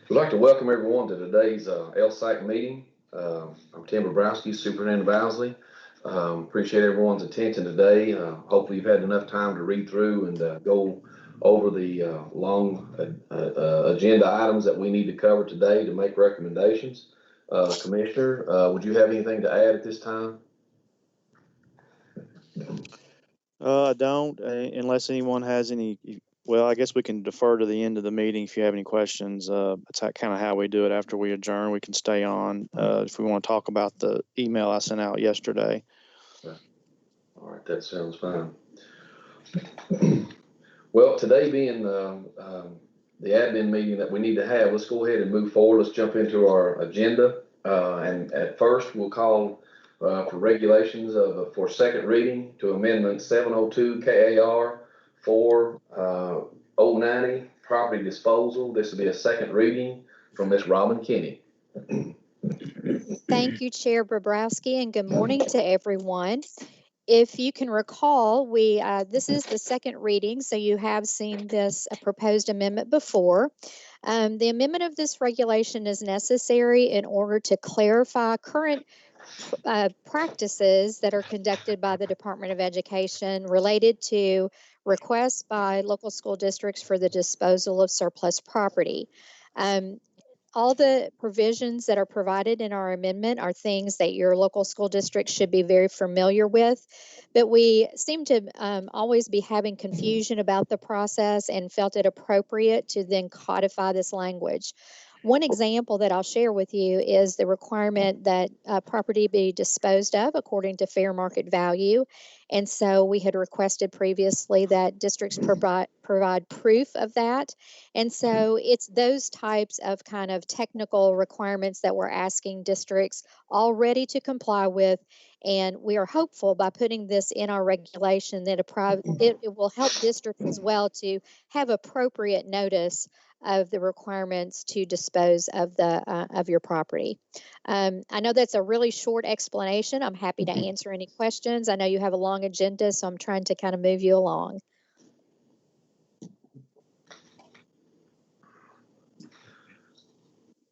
We'd like to welcome everyone to today's LSAC meeting. I'm Tim Bobrowski, Superintendent of Owsley. Appreciate everyone's attention today. Hopefully you've had enough time to read through and go over the long agenda items that we need to cover today to make recommendations. Commissioner, would you have anything to add at this time? I don't, unless anyone has any. Well, I guess we can defer to the end of the meeting if you have any questions. That's kind of how we do it after we adjourn. We can stay on if we want to talk about the email I sent out yesterday. Okay. All right, that sounds fine. Well, today being the admin meeting that we need to have, let's go ahead and move forward. Let's jump into our agenda. And at first, we'll call for regulations for second reading to Amendment 702 KAR 4090 property disposal. This will be a second reading from Ms. Robin Kinney. Thank you, Chair Bobrowski, and good morning to everyone. If you can recall, this is the second reading, so you have seen this proposed amendment before. The amendment of this regulation is necessary in order to clarify current practices that are conducted by the Department of Education related to requests by local school districts for the disposal of surplus property. All the provisions that are provided in our amendment are things that your local school district should be very familiar with, but we seem to always be having confusion about the process and felt it appropriate to then codify this language. One example that I'll share with you is the requirement that property be disposed of according to fair market value. And so we had requested previously that districts provide proof of that. And so it's those types of kind of technical requirements that we're asking districts already to comply with. And we are hopeful by putting this in our regulation that it will help districts as well to have appropriate notice of the requirements to dispose of of your property. I know that's a really short explanation. I'm happy to answer any questions. I know you have a long agenda, so I'm trying to kind of move you along.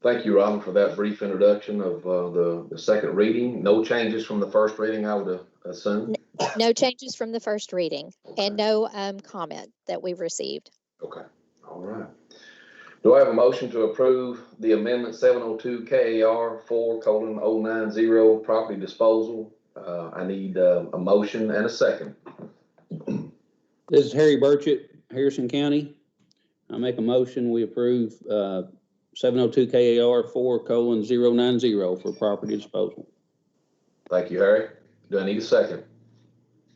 Thank you, Robin, for that brief introduction of the second reading. No changes from the first reading, I would assume? No changes from the first reading, okay. And no comment that we've received. Okay, all right. Do I have a motion to approve the amendment 702 KAR 4:090 property disposal? I need a motion and a second. This is Harry Burchett, Harrison County. I make a motion we approve 702 KAR 4:090 for property disposal. Thank you, Harry. Do I need a second?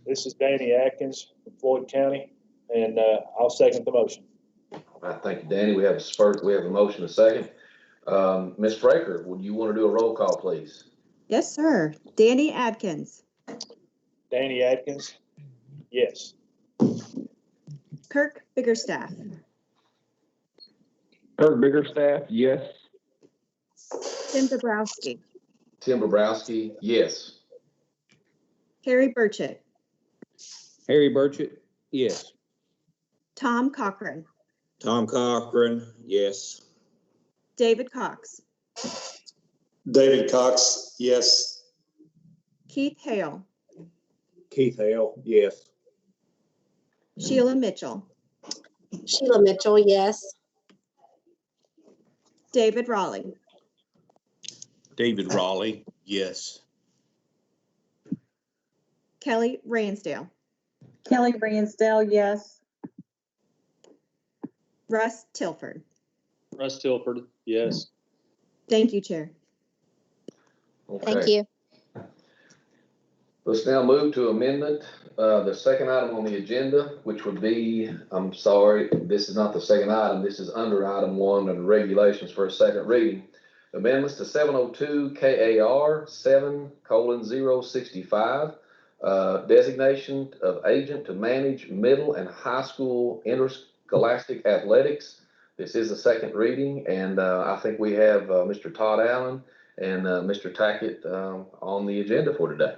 This is Danny Atkins from Floyd County, and I'll second the motion. All right, thank you, Danny. We have a motion, a second. Ms. Fraker, would you want to do a roll call, please? Yes, sir. Danny Adkins. Danny Adkins, yes. Kirk Biggerstaff. Kirk Biggerstaff, yes. Tim Bobrowski. Tim Bobrowski, yes. Harry Burchett. Harry Burchett, yes. Tom Cochran. Tom Cochran, yes. David Cox. David Cox, yes. Keith Hale. Keith Hale, yes. Sheila Mitchell. Sheila Mitchell, yes. David Raleigh. David Raleigh, yes. Kelly Ransdale. Kelly Ransdale, yes. Russ Tilford. Russ Tilford, yes. Thank you, Chair. Okay. Thank you. Let's now move to amendment, the second item on the agenda, which would be, I'm sorry, this is not the second item. This is under item 1 of the regulations for a second reading. Amendments to 702 KAR 7:065, designation of agent to manage middle and high school interscholastic athletics. This is the second reading, and I think we have Mr. Todd Allen and Mr. Tackett on the agenda for today.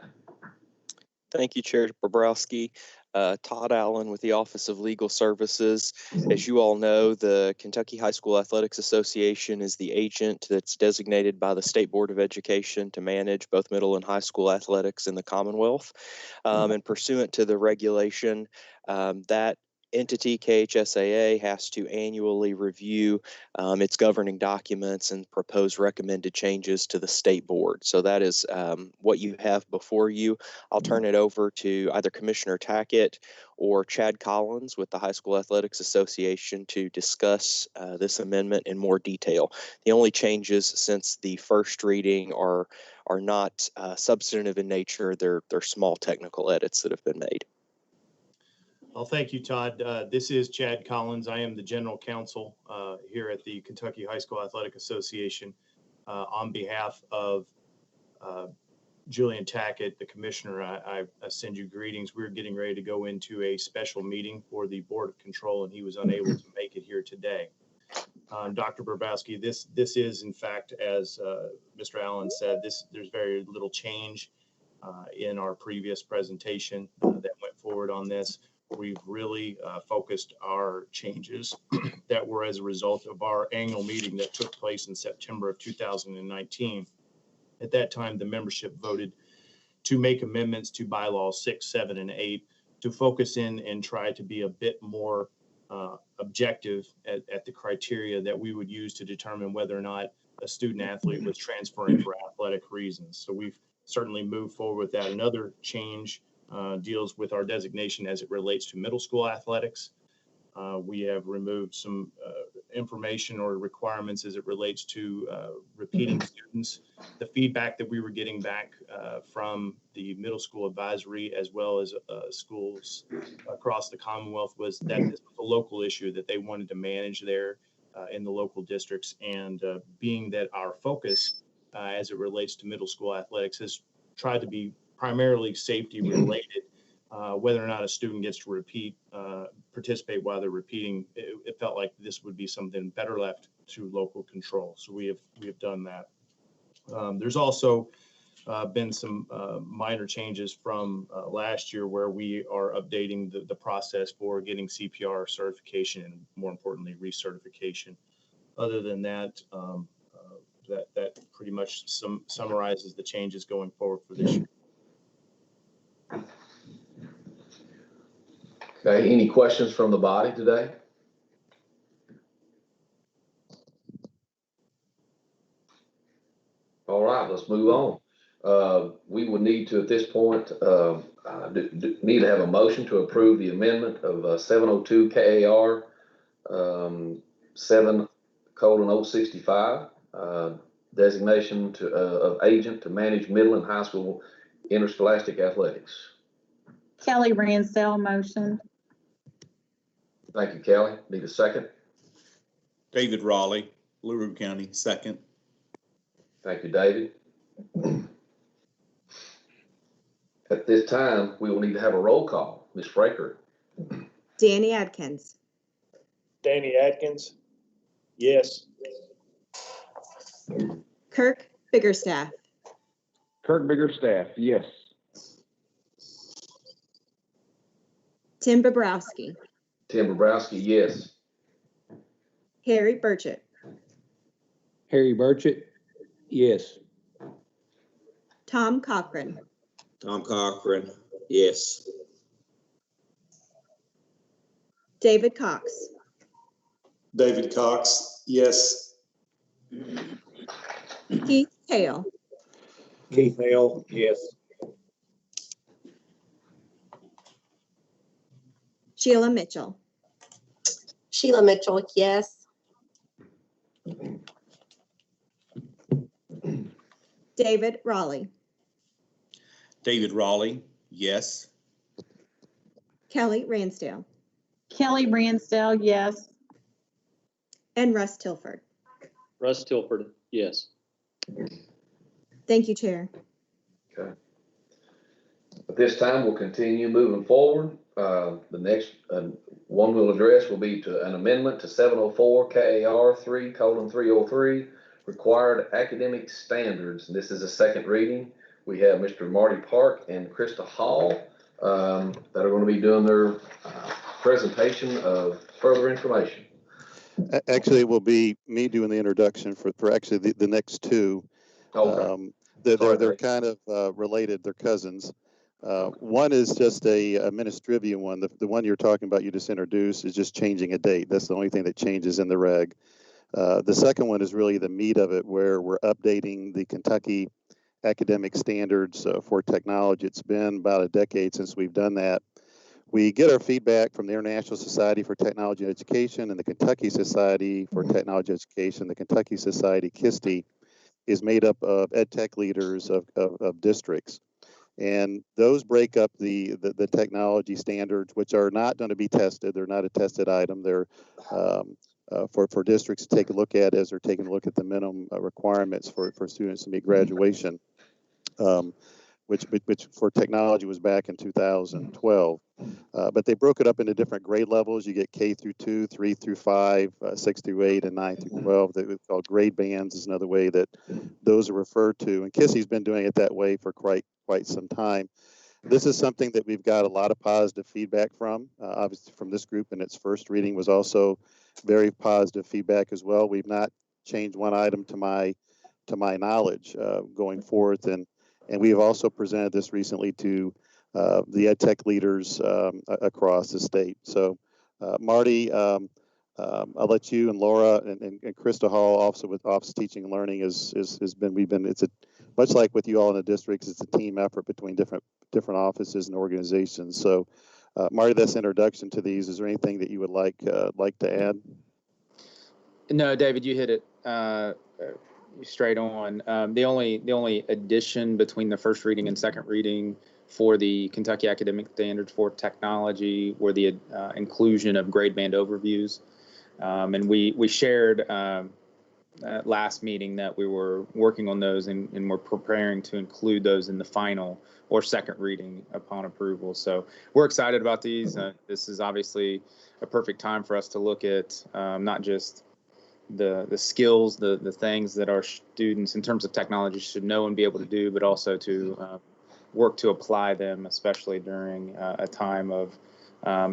Thank you, Chair Bobrowski. Todd Allen with the Office of Legal Services. As you all know, the Kentucky High School Athletics Association is the agent that's designated by the State Board of Education to manage both middle and high school athletics in the Commonwealth. And pursuant to the regulation, that entity, KHSAA, has to annually review its governing documents and propose recommended changes to the state board. So that is what you have before you. I'll turn it over to either Commissioner Tackett or Chad Collins with the High School Athletics Association to discuss this amendment in more detail. The only changes since the first reading are not substantive in nature. They're small technical edits that have been made. Well, thank you, Todd. This is Chad Collins. I am the general counsel here at the Kentucky High School Athletic Association. On behalf of Julian Tackett, the commissioner, I send you greetings. We're getting ready to go into a special meeting for the Board of Control, and he was unable to make it here today. Dr. Burbowski, this is, in fact, as Mr. Allen said, there's very little change in our previous presentation that went forward on this. We've really focused our changes that were as a result of our annual meeting that took place in September of 2019. At that time, the membership voted to make amendments to bylaws 6, 7, and 8 to focus in and try to be a bit more objective at the criteria that we would use to determine whether or not a student athlete was transferring for athletic reasons. So we've certainly moved forward with that. Another change deals with our designation as it relates to middle school athletics. We have removed some information or requirements as it relates to repeating students. The feedback that we were getting back from the middle school advisory as well as schools across the Commonwealth was that this was a local issue that they wanted to manage there in the local districts. And being that our focus as it relates to middle school athletics has tried to be primarily safety related, whether or not a student gets to participate while they're repeating, it felt like this would be something better left to local control. So we have done that. There's also been some minor changes from last year where we are updating the process for getting CPR certification and, more importantly, recertification. Other than that, that pretty much summarizes the changes going forward for this year. Okay, any questions from the body today? All right, let's move on. We would need to, at this point, need to have a motion to approve the amendment of 702 KAR 7:065, designation of agent to manage middle and high school interscholastic athletics. Kelly Ransdell, motion. Thank you, Kelly. Need a second? David Raleigh, LaRue County, second. Thank you, David. At this time, we will need to have a roll call. Ms. Fraker. Danny Adkins. Danny Atkins, yes. Kirk Biggerstaff. Kirk Biggerstaff, yes. Tim Bobrowski. Tim Bobrowski, yes. Harry Burchett. Harry Burchett, yes. Tom Cochran. Tom Cochran, yes. David Cox. David Cox, yes. Keith Hale. Keith Hale, yes. Sheila Mitchell. Sheila Mitchell, yes. David Raleigh. David Raleigh, yes. Kelly Ransdale. Kelly Ransdell, yes. And Russ Tilford. Russ Tilford, yes. Thank you, Chair. Okay. At this time, we'll continue moving forward. The next one we'll address will be to an amendment to 704 KAR 3:303 required academic standards. And this is a second reading. We have Mr. Marty Park and Krista Hall that are going to be doing their presentation of further information. Actually, it will be me doing the introduction for actually the next two. Okay. They're kind of related. They're cousins. One is just a administrivia one. The one you're talking about, you just introduced, is just changing a date. That's the only thing that changes in the reg. The second one is really the meat of it, where we're updating the Kentucky academic standards for technology. It's been about a decade since we've done that. We get our feedback from the International Society for Technology and Education and the Kentucky Society for Technology Education. The Kentucky Society, KISTE, is made up of ed tech leaders of districts. And those break up the technology standards, which are not going to be tested. They're not a tested item. They're for districts to take a look at as they're taking a look at the minimum requirements for students to meet graduation, which for technology was back in 2012. But they broke it up into different grade levels. You get K through 2, 3 through 5, 6 through 8, and 9 through 12. They called grade bands is another way that those are referred to. And KISSE's been doing it that way for quite some time. This is something that we've got a lot of positive feedback from. Obviously, from this group, and its first reading was also very positive feedback as well. We've not changed one item to my knowledge going forth, and we have also presented this recently to the ed tech leaders across the state. So, Marty, I'll let you and Laura and Krista Hall, also with Office of Teaching and Learning, has been. It's a much like with you all in the districts. It's a team effort between different offices and organizations. So, Marty, that's introduction to these. Is there anything that you would like to add? No, David, you hit it straight on. The only addition between the first reading and second reading for the Kentucky Academic Standards for Technology were the inclusion of grade band overviews. And we shared last meeting that we were working on those and we're preparing to include those in the final or second reading upon approval. So we're excited about these. This is obviously a perfect time for us to look at not just the skills, the things that our students in terms of technology should know and be able to do, but also to work to apply them, especially during a time of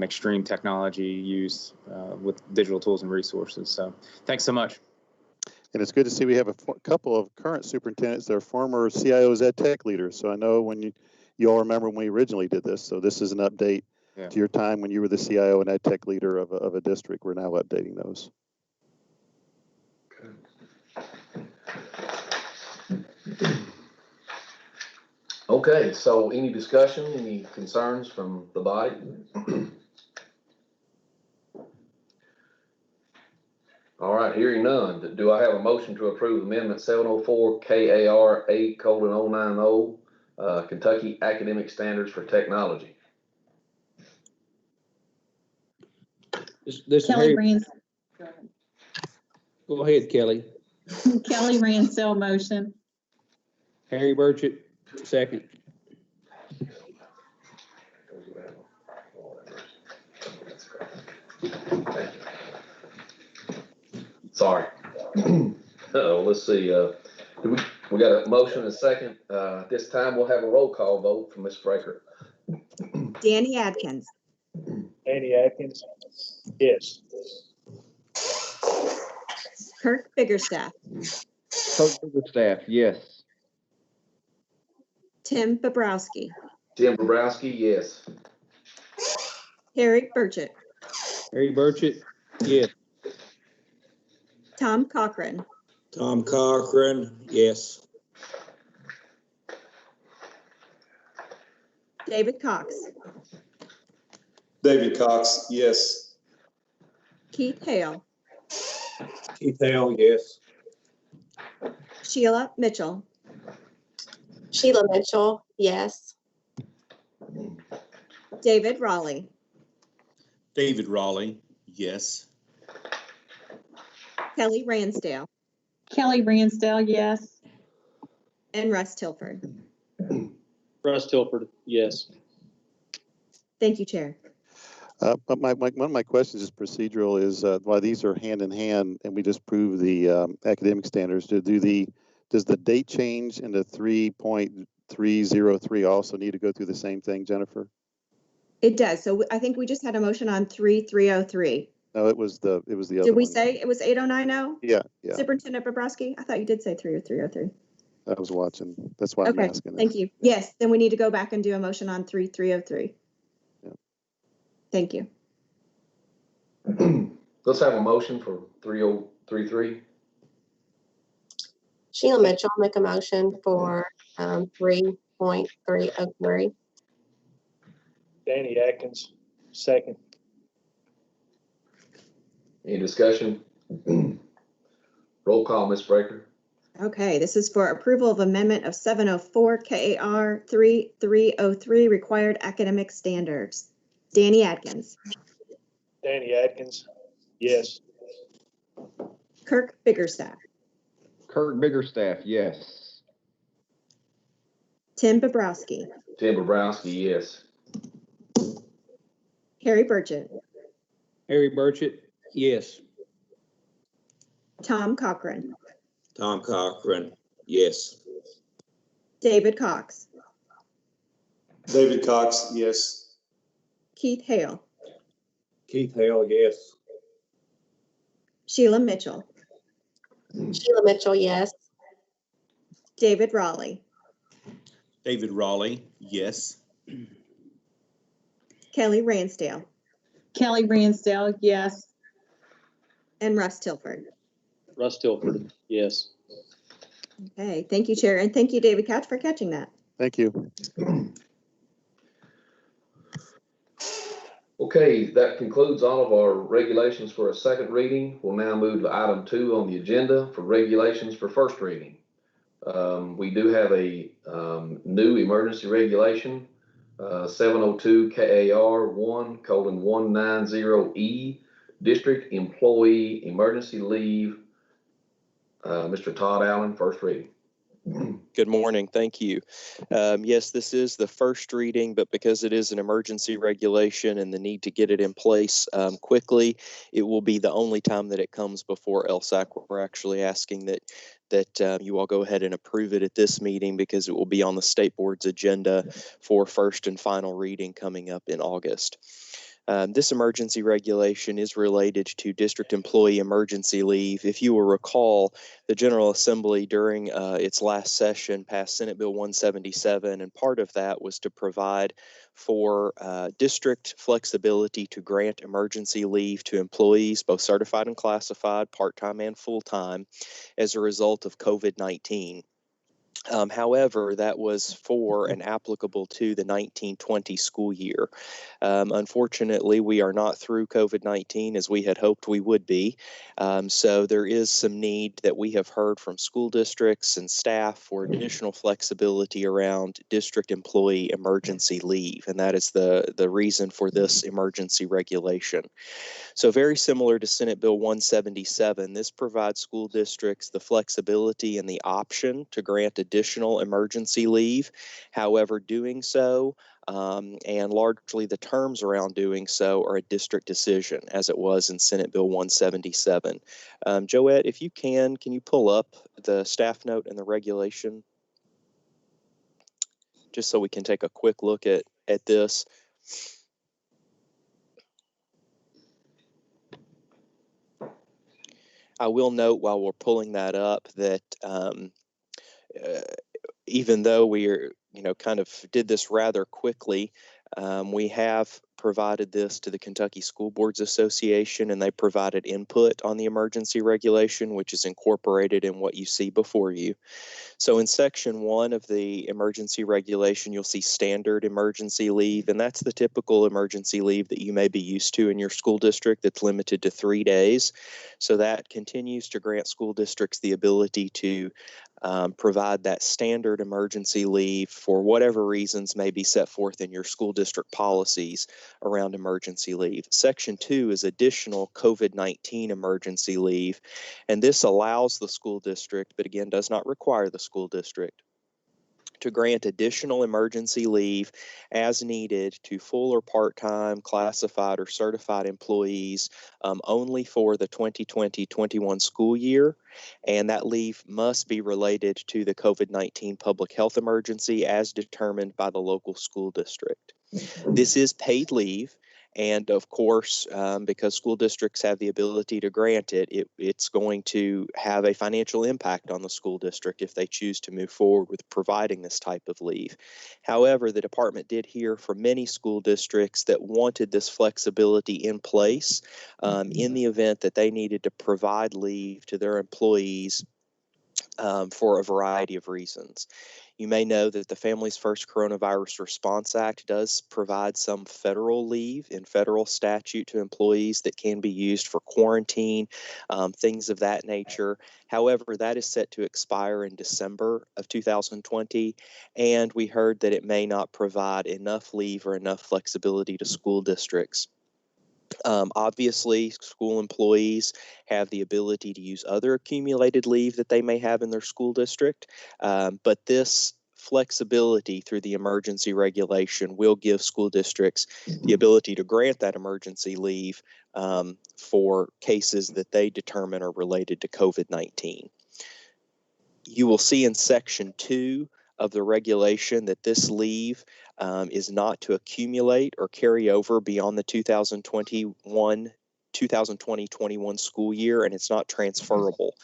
extreme technology use with digital tools and resources. So thanks so much. And it's good to see we have a couple of current superintendents that are former CIOs, ed tech leaders. So I know when you all remember when we originally did this. So this is an update to your time when you were the CIO and ed tech leader of a district. We're now updating those. Okay, so any discussion, any concerns from the body? All right, hearing none. Do I have a motion to approve Amendment 704 KAR 8:090, Kentucky Academic Standards for Technology? This Kelly Harry, go ahead, Kelly. Kelly Ransdell, motion. Harry Burchett, second. Sorry. Let's see. We got a motion and a second. This time we'll have a roll call vote from Ms. Fraker. Danny Adkins. Danny Atkins, yes. Kirk Biggerstaff. Kirk Biggerstaff, yes. Tim Bobrowski. Tim Bobrowski, yes. Harry Burchett. Harry Burchett, yes. Tom Cochran. Tom Cochran, yes. David Cox. David Cox, yes. Keith Hale. Keith Hale, yes. Sheila Mitchell. Sheila Mitchell, yes. David Raleigh. David Raleigh, yes. Kelly Ransdale. Kelly Ransdell, yes. And Russ Tilford. Russ Tilford, yes. Thank you, Chair. But one of my questions is procedural. Is while these are hand in hand, and we just prove the academic standards, does the date change in the 3.303 also need to go through the same thing, Jennifer? It does. So I think we just had a motion on 3303. No, it was the other Did we one. say it was 8090? Yeah, yeah. Superintendent Bobrowski? I thought you did say 30303. I was watching. That's why I'm Okay, asking. thank you. Yes, then we need to go back and do a motion on 3303. Yeah. Thank you. Let's have a motion for 3033. Sheila Mitchell, make a motion for 3.303. Danny Atkins, second. Any discussion? Roll call, Ms. Breaker. Okay, this is for approval of amendment of 704 KAR 3303 required academic standards. Danny Atkins, Danny Atkins, yes. Kirk Biggerstaff, Kurt Biggerstaff, yes. Tim Bobrowski, Tim Bobrowski, yes. Harry Burchett, Harry Burchett, yes. Tom Cochran, Tom Cochran, yes. David Cox, David Cox, yes. Keith Hale, Keith Hale, yes. Sheila Mitchell, Sheila Mitchell, yes. David Raleigh, David Raleigh, yes. Kelly Ransdale, Kelly Ransdale, yes. and Russ Tilford. Russ Tilford, yes. Okay, thank you, Chair, and thank you, David Couch, for catching that. Thank you. Okay, that concludes all of our regulations for a second reading. We'll now move to item 2 on the agenda for regulations for first reading. We do have a new emergency regulation, 702 KAR 1:190E, District Employee Emergency Leave. Mr. Todd Allen, first reading. Good morning. Thank you. Yes, this is the first reading, but because it is an emergency regulation and the need to get it in place quickly, it will be the only time that it comes before LSAC. We're actually asking that you all go ahead and approve it at this meeting because it will be on the state board's agenda for first and final reading coming up in August. This emergency regulation is related to district employee emergency leave. If you will recall, the General Assembly during its last session passed Senate Bill 177, and part of that was to provide for district flexibility to grant emergency leave to employees, both certified and classified, part-time and full-time, as a result of COVID-19. However, that was for and applicable to the 1920 school year. Unfortunately, we are not through COVID-19 as we had hoped we would be. So there is some need that we have heard from school districts and staff for additional flexibility around district employee emergency leave. And that is the reason for this emergency regulation. So very similar to Senate Bill 177, this provides school districts the flexibility and the option to grant additional emergency leave. However, doing so and largely the terms around doing so are a district decision, as it was in Senate Bill 177. Joette, if you can you pull up the staff note and the regulation just so we can take a quick look at this? I will note while we're pulling that up that even though we are, kind of did this rather quickly, we have provided this to the Kentucky School Boards Association, and they provided input on the emergency regulation, which is incorporated in what you see before you. So in section 1 of the emergency regulation, you'll see standard emergency leave, and that's the typical emergency leave that you may be used to in your school district that's limited to 3 days. So that continues to grant school districts the ability to provide that standard emergency leave for whatever reasons may be set forth in your school district policies around emergency leave. Section 2 is additional COVID-19 emergency leave, and this allows the school district, but again does not require the school district, to grant additional emergency leave as needed to full or part-time classified or certified employees only for the 2020-21 school year, and that leave must be related to the COVID-19 public health emergency as determined by the local school district. This is paid leave. And of course, because school districts have the ability to grant it, it's going to have a financial impact on the school district if they choose to move forward with providing this type of leave. However, the department did hear from many school districts that wanted this flexibility in place in the event that they needed to provide leave to their employees for a variety of reasons. You may know that the Families First Coronavirus Response Act does provide some federal leave in federal statute to employees that can be used for quarantine, things of that nature. However, that is set to expire in December of 2020, and we heard that it may not provide enough leave or enough flexibility to school districts. Obviously, school employees have the ability to use other accumulated leave that they may have in their school district, but this flexibility through the emergency regulation will give school districts the ability to grant that emergency leave for cases that they determine are related to COVID-19. You will see in Section 2 of the regulation that this leave is not to accumulate or carry over beyond the 2020-21 school year, and it's not transferable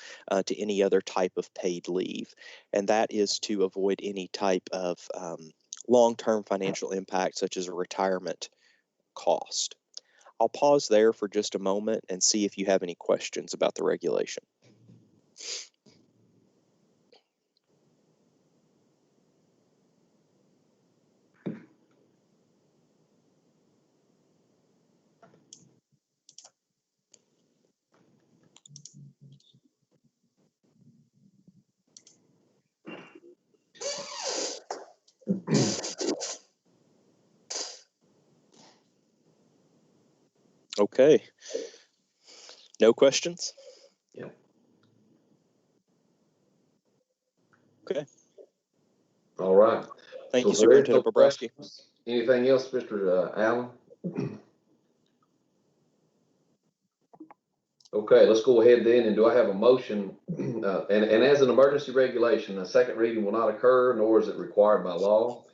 to any other type of paid leave. And that is to avoid any type of long-term financial impact, such as a retirement cost. I'll pause there for just a moment and see if you have any questions about the regulation. Okay. No questions? Yeah. Okay. All right. Thank you, So there is no Superintendent Bobrowski. questions. Anything else, Mr. Allen? Okay, let's go ahead then, and do I have a motion? And as an emergency regulation, a second reading will not occur, nor is it required by law.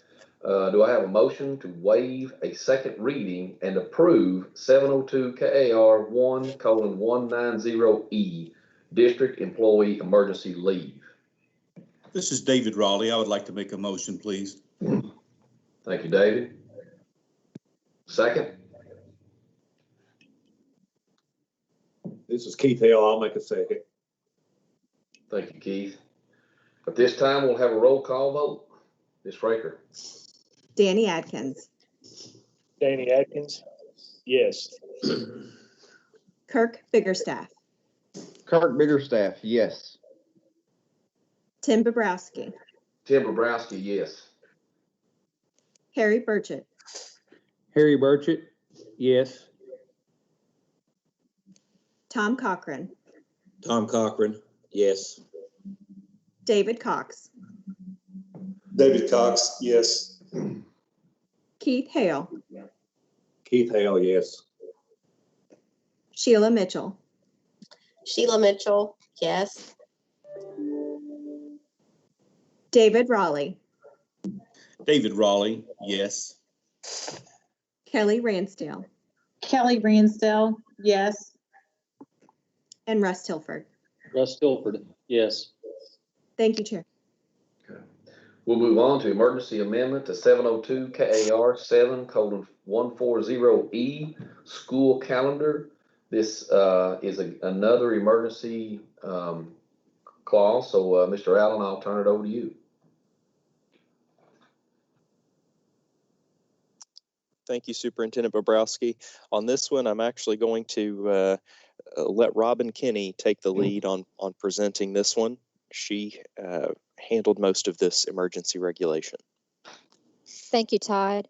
Do I have a motion to waive a second reading and approve 702 KAR 1:190E, District Employee Emergency Leave? This is David Raleigh. I would like to make a motion, please. Thank you, David. Second? This is Keith Hale. I'll make a second. Thank you, Keith. At this time, we'll have a roll call vote. Ms. Raker? Danny Adkins, Danny Atkins, yes. Kirk Biggerstaff, Kirk Biggerstaff, yes. Tim Bobrowski, Tim Bobrowski, yes. Harry Burchett, Harry Burchett, yes. Tom Cochran, Tom Cochran, yes. David Cox, David Cox, yes. Keith Hale, Keith Hale, yes. Sheila Mitchell, Sheila Mitchell, yes. David Raleigh, David Raleigh, yes. Kelly Ransdale, Kelly Ransdale, yes. and Russ Tilford. Russ Tilford, yes. Thank you, Chair. We'll move on to emergency amendment to 702 KAR 7:140E, school calendar. This is another emergency clause. So, Mr. Allen, I'll turn it over to you. Thank you, Superintendent Bobrowski. On this one, I'm actually going to let Robin Kinney take the lead on presenting this one. She handled most of this emergency regulation. Thank you, Todd.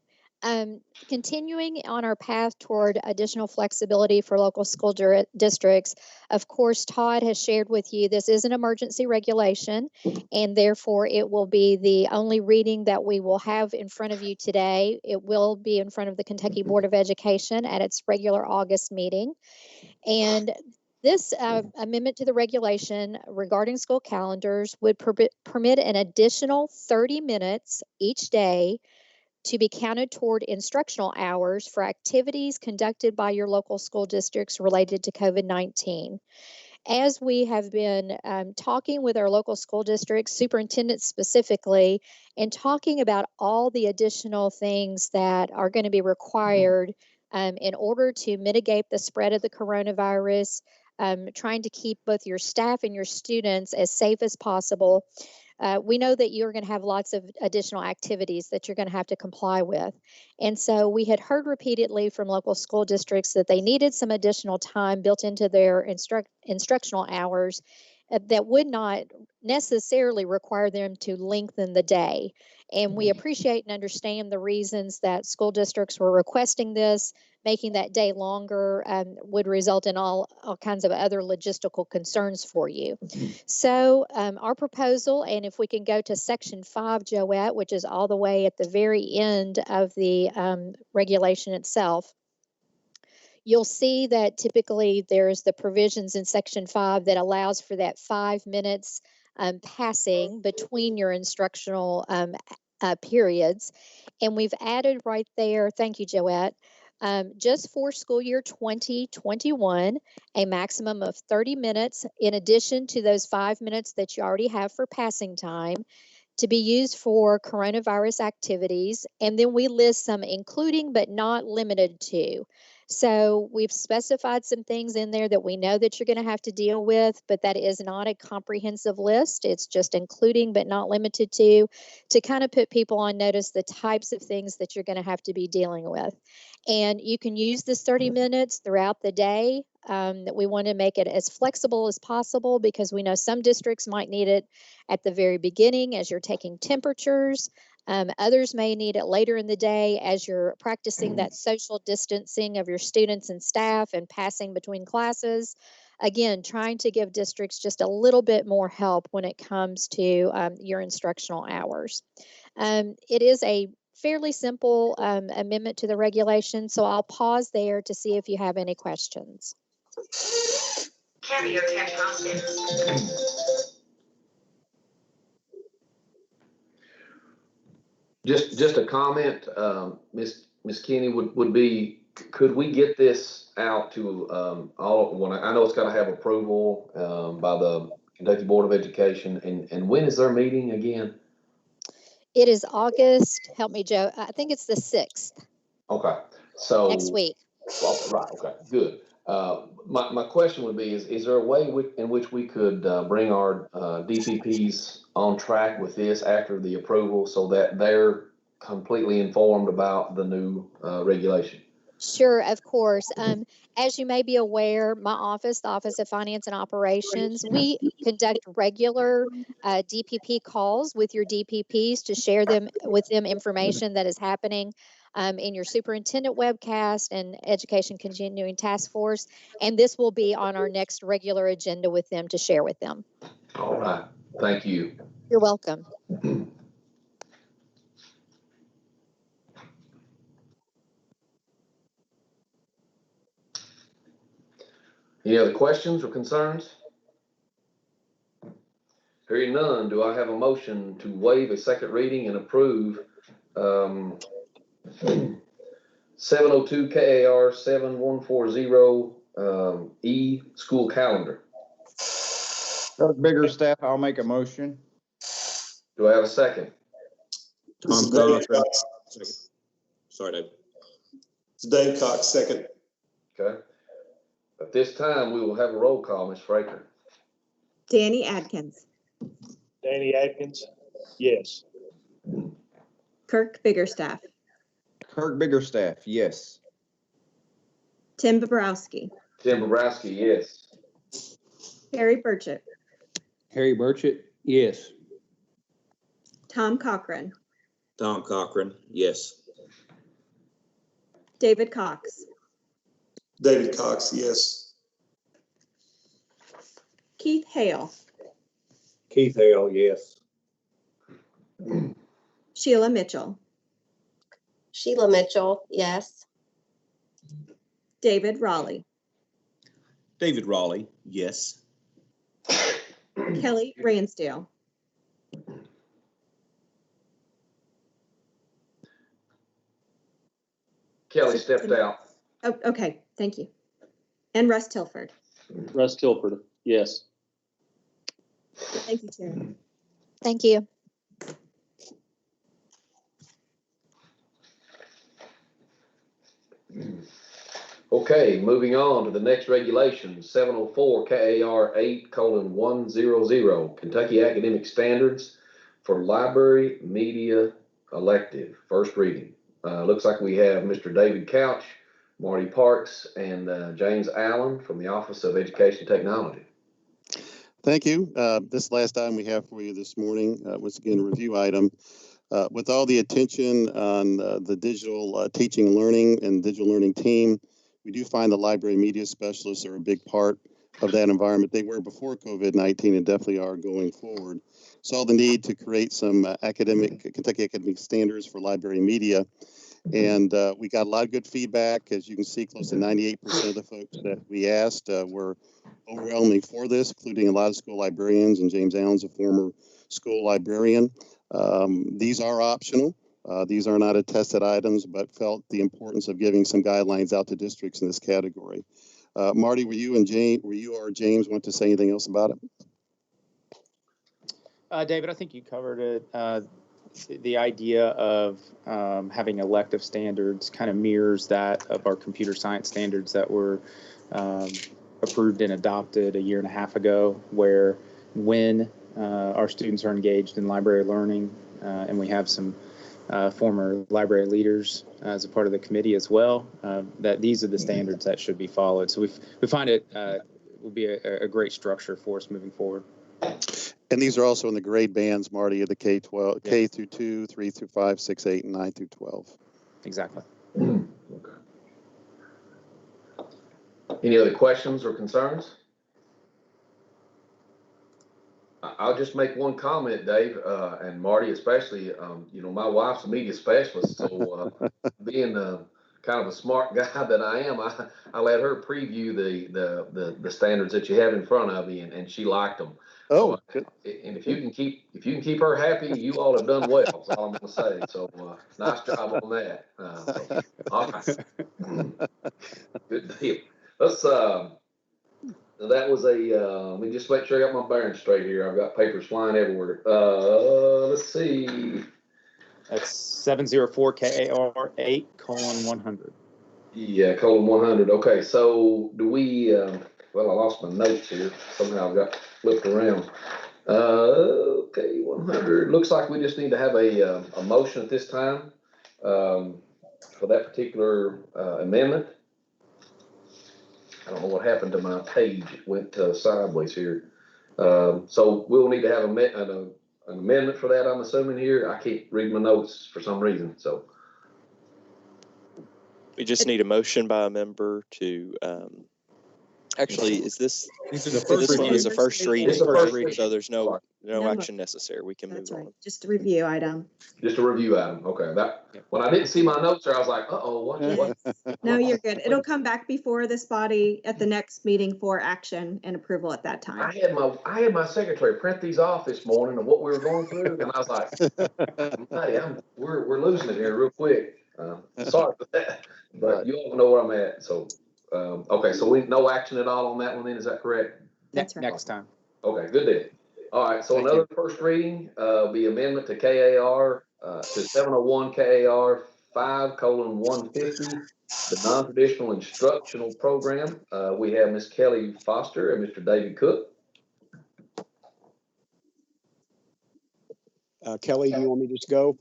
Continuing on our path toward additional flexibility for local school districts, of course, Todd has shared with you this is an emergency regulation, and therefore it will be the only reading that we will have in front of you today. It will be in front of the Kentucky Board of Education at its regular August meeting. And this amendment to the regulation regarding school calendars would permit an additional 30 minutes each day to be counted toward instructional hours for activities conducted by your local school districts related to COVID-19. As we have been talking with our local school districts, superintendents specifically, and talking about all the additional things that are going to be required in order to mitigate the spread of the coronavirus, trying to keep both your staff and your students as safe as possible. We know that you're going to have lots of additional activities that you're going to have to comply with. And so we had heard repeatedly from local school districts that they needed some additional time built into their instructional hours that would not necessarily require them to lengthen the day. And we appreciate and understand the reasons that school districts were requesting this. Making that day longer would result in all kinds of other logistical concerns for you. So our proposal, and if we can go to section 5, Joette, which is all the way at the very end of the regulation itself, you'll see that typically there's the provisions in section 5 that allows for that 5 minutes passing between your instructional periods. And we've added right there, thank you, Joette, just for school year 2021, a maximum of 30 minutes in addition to those 5 minutes that you already have for passing time to be used for coronavirus activities. And then we list some including but not limited to. So we've specified some things in there that we know that you're going to have to deal with, but that is not a comprehensive list. It's just including but not limited to kind of put people on notice the types of things that you're going to have to be dealing with. And you can use this 30 minutes throughout the day. That we want to make it as flexible as possible because we know some districts might need it at the very beginning as you're taking temperatures. Others may need it later in the day as you're practicing that social distancing of your students and staff and passing between classes. Again, trying to give districts just a little bit more help when it comes to your instructional hours. It is a fairly simple amendment to the regulation, so I'll pause there to see if you have any questions. Carrier test positive. Just a comment, Miss Kenny would be, could we get this out to all? I know it's got to have approval by the Kentucky Board of Education, and when is their meeting again? It is August. Help me, Joe. I think it's the 6th. Okay, so next week. Well, right. Okay, good. My question would be: Is there a way in which we could bring our DPPs on track with this after the approval, so that they're completely informed about the new regulation? Sure, of course. As you may be aware, my office, the Office of Finance and Operations, we conduct regular DPP calls with your DPPs to share with them information that is happening in your superintendent webcast and Education Continuing Task Force. And this will be on our next regular agenda with them to share with them. All right. Thank you. You're welcome. Any other questions or concerns? Hearing none, do I have a motion to waive a second reading and approve 702 KAR 7140 E school calendar? Kirk Biggerstaff, I'll make a motion. Do I have a second? Tom Collins, second. Sorry, Dave. It's Dave Cox, second. Okay. At this time, we will have a roll call, Ms. Fraker. Danny Adkins. Danny Atkins, yes. Kirk Biggerstaff. Kirk Biggerstaff, yes. Tim Bobrowski. Tim Bobrowski, yes. Harry Burchett. Harry Burchett, yes. Tom Cochran. Tom Cochran, yes. David Cox. David Cox, yes. Keith Hale. Keith Hale, yes. Sheila Mitchell. Sheila Mitchell, yes. David Raleigh. David Raleigh, yes. Kelly Ransdale. Kelly stepped out. Oh, okay, thank you. And Russ Tilford. Russ Tilford, yes. Thank you, Chair. Thank you. Okay, moving on to the next regulation, 704 KAR 8:100, Kentucky Academic Standards for Library Media Elective, first reading. Looks like we have Mr. David Couch, Marty Parks, and James Allen from the Office of Education Technology. Thank you. This last item we have for you this morning, once again, a review item. With all the attention on the digital teaching and learning and digital learning team, we do find the library media specialists are a big part of that environment. They were before COVID-19 and definitely are going forward. Saw the need to create some Kentucky academic standards for library media. And we got a lot of good feedback. As you can see, close to 98% of the folks that we asked were overwhelmingly for this, including a lot of school librarians, and James Allen's a former school librarian. These are optional. These are not attested items, but felt the importance of giving some guidelines out to districts in this category. Marty, were you or James want to say anything else about it? David, I think you covered it. The idea of having elective standards kind of mirrors that of our computer science standards that were approved and adopted a year and a half ago, where when our students are engaged in library learning, and we have some former library leaders as a part of the committee as well, that these are the standards that should be followed. So we find it will be a great structure for us moving forward. And these are also in the grade bands, Marty, of the K-12, K through 2, 3 through 5, 6, 8, and 9 through 12. Exactly. Okay. Any other questions or concerns? I'll just make one comment, Dave, and Marty especially. My wife's a media specialist, so being kind of a smart guy that I am, I let her preview the standards that you have in front of you, and she liked them. Oh, so, and if you can keep her happy, you all have done well. That's all I'm going to say. So nice job on that. All right, good deal. Let's. That was let me just make sure I got my bearings straight here. I've got papers flying everywhere. Let's see. That's 704 KAR 8:100. Yeah, :100. Okay, so do we, well, I lost my notes here. Somehow I got flipped around. Okay, 100. Looks like we just need to have a motion at this time for that particular amendment. I don't know what happened to my page. It went sideways here. So we'll need to have an amendment for that, I'm assuming here. I can't read my notes for some reason, so. We just need a motion by a member to, actually, this one is a first reading, so there's no action necessary. We can move on. Just a review item. Just a review item. Okay. When I didn't see my notes there, I was like, uh-oh, what? No, you're good. It'll come back before this body at the next meeting for action and approval at that time. I had my secretary print these off this morning of what we were going through, and I was like, hey, we're losing it here real quick. Sorry for that, but you all know where I'm at. So, okay, so no action at all on that one then, is that correct? That's right. Next time. Okay, good deal. All right, so another first reading, be amendment to KAR, to 701 KAR 5:150, the non-traditional instructional program. We have Ms. Kelly Foster and Mr. David Cook. Kelly, do you want me to just go?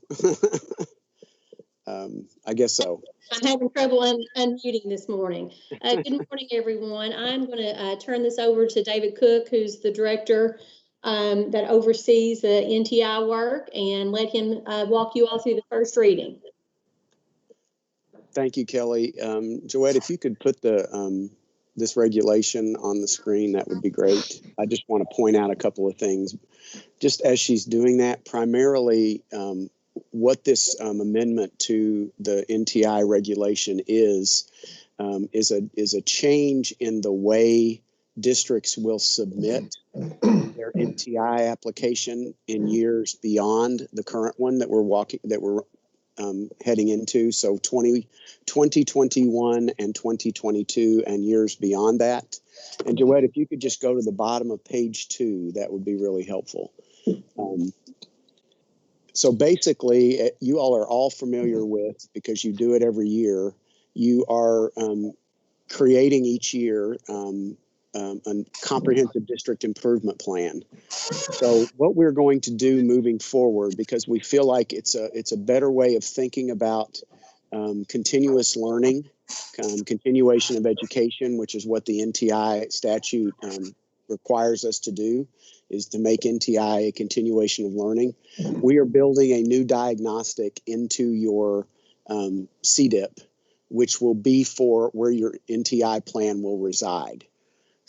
I guess so. I'm having trouble unmuting this morning. Good morning, everyone. I'm going to turn this over to David Cook, who's the director that oversees the NTI work, and let him walk you all through the first reading. Thank you, Kelly. Joette, if you could put this regulation on the screen, that would be great. I just want to point out a couple of things. Just as she's doing that, primarily what this amendment to the NTI regulation is a change in the way districts will submit their NTI application in years beyond the current one that we're heading into. So 2021 and 2022 and years beyond that. And Joette, if you could just go to the bottom of page 2, that would be really helpful. So basically, you all are all familiar with, because you do it every year, you are creating each year a comprehensive district improvement plan. So what we're going to do moving forward, because we feel like it's a better way of thinking about continuous learning, continuation of education, which is what the NTI statute requires us to do, is to make NTI a continuation of learning. We are building a new diagnostic into your CDIP, which will be for where your NTI plan will reside.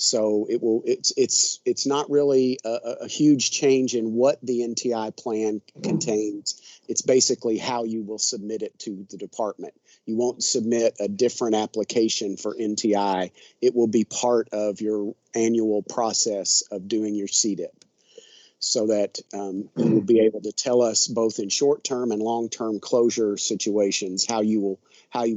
So it's not really a huge change in what the NTI plan contains. It's basically how you will submit it to the department. You won't submit a different application for NTI. It will be part of your annual process of doing your CDIP, so that you will be able to tell us both in short-term and long-term closure situations how you will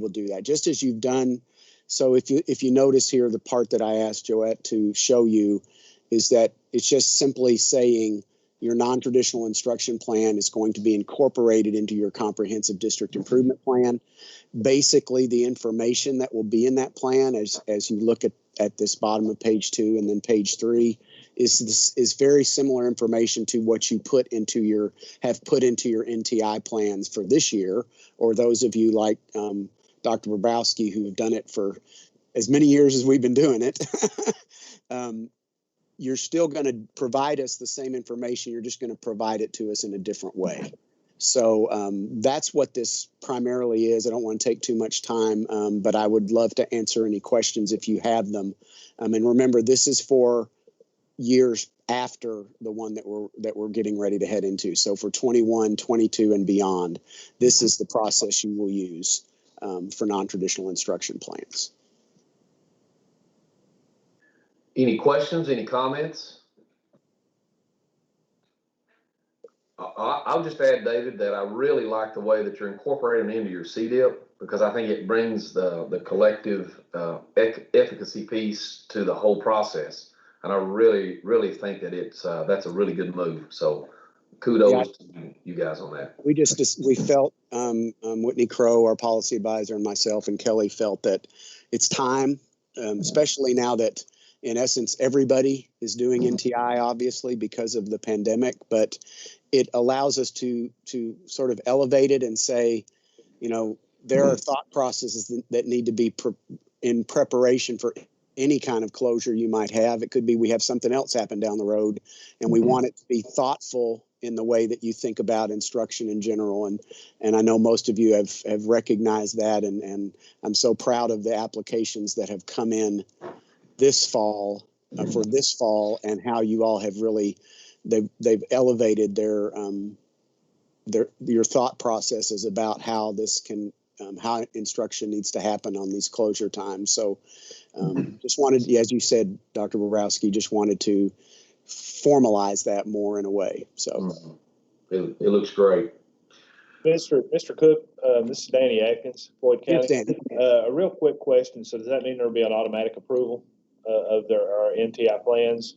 do that, just as you've done. So if you notice here, the part that I asked Joette to show you is that it's just simply saying your non-traditional instruction plan is going to be incorporated into your comprehensive district improvement plan. Basically, the information that will be in that plan, as you look at this bottom of page 2 and then page 3, is very similar information to what you have put into your NTI plans for this year, or those of you like Dr. Bobrowski, who have done it for as many years as we've been doing it. You're still going to provide us the same information. You're just going to provide it to us in a different way. So that's what this primarily is. I don't want to take too much time, but I would love to answer any questions if you have them. And remember, this is for years after the one that we're getting ready to head into. So for 21, 22, and beyond, this is the process you will use for non-traditional instruction plans. Any questions, any comments? I'll just add, David, that I really like the way that you're incorporating into your CDIP, because I think it brings the collective efficacy piece to the whole process. And I really, really think that that's a really good move. So kudos to you guys on that. We felt, Whitney Crow, our policy advisor, and myself and Kelly felt that it's time, especially now that in essence, everybody is doing NTI, obviously, because of the pandemic, but it allows us to sort of elevate it and say, there are thought processes that need to be in preparation for any kind of closure you might have. It could be we have something else happen down the road, and we want it to be thoughtful in the way that you think about instruction in general. And I know most of you have recognized that, and I'm so proud of the applications that have come in this fall, for this fall, and how you all have really, they've elevated your thought processes about how this can, how instruction needs to happen on these closure times. So just wanted, as you said, Dr. Bobrowski, just wanted to formalize that more in a way. So it looks great. Mr. Cook, this is Danny Atkins, Floyd County. Yes, Danny. A real quick question. So does that mean there'll be an automatic approval of our NTI plans?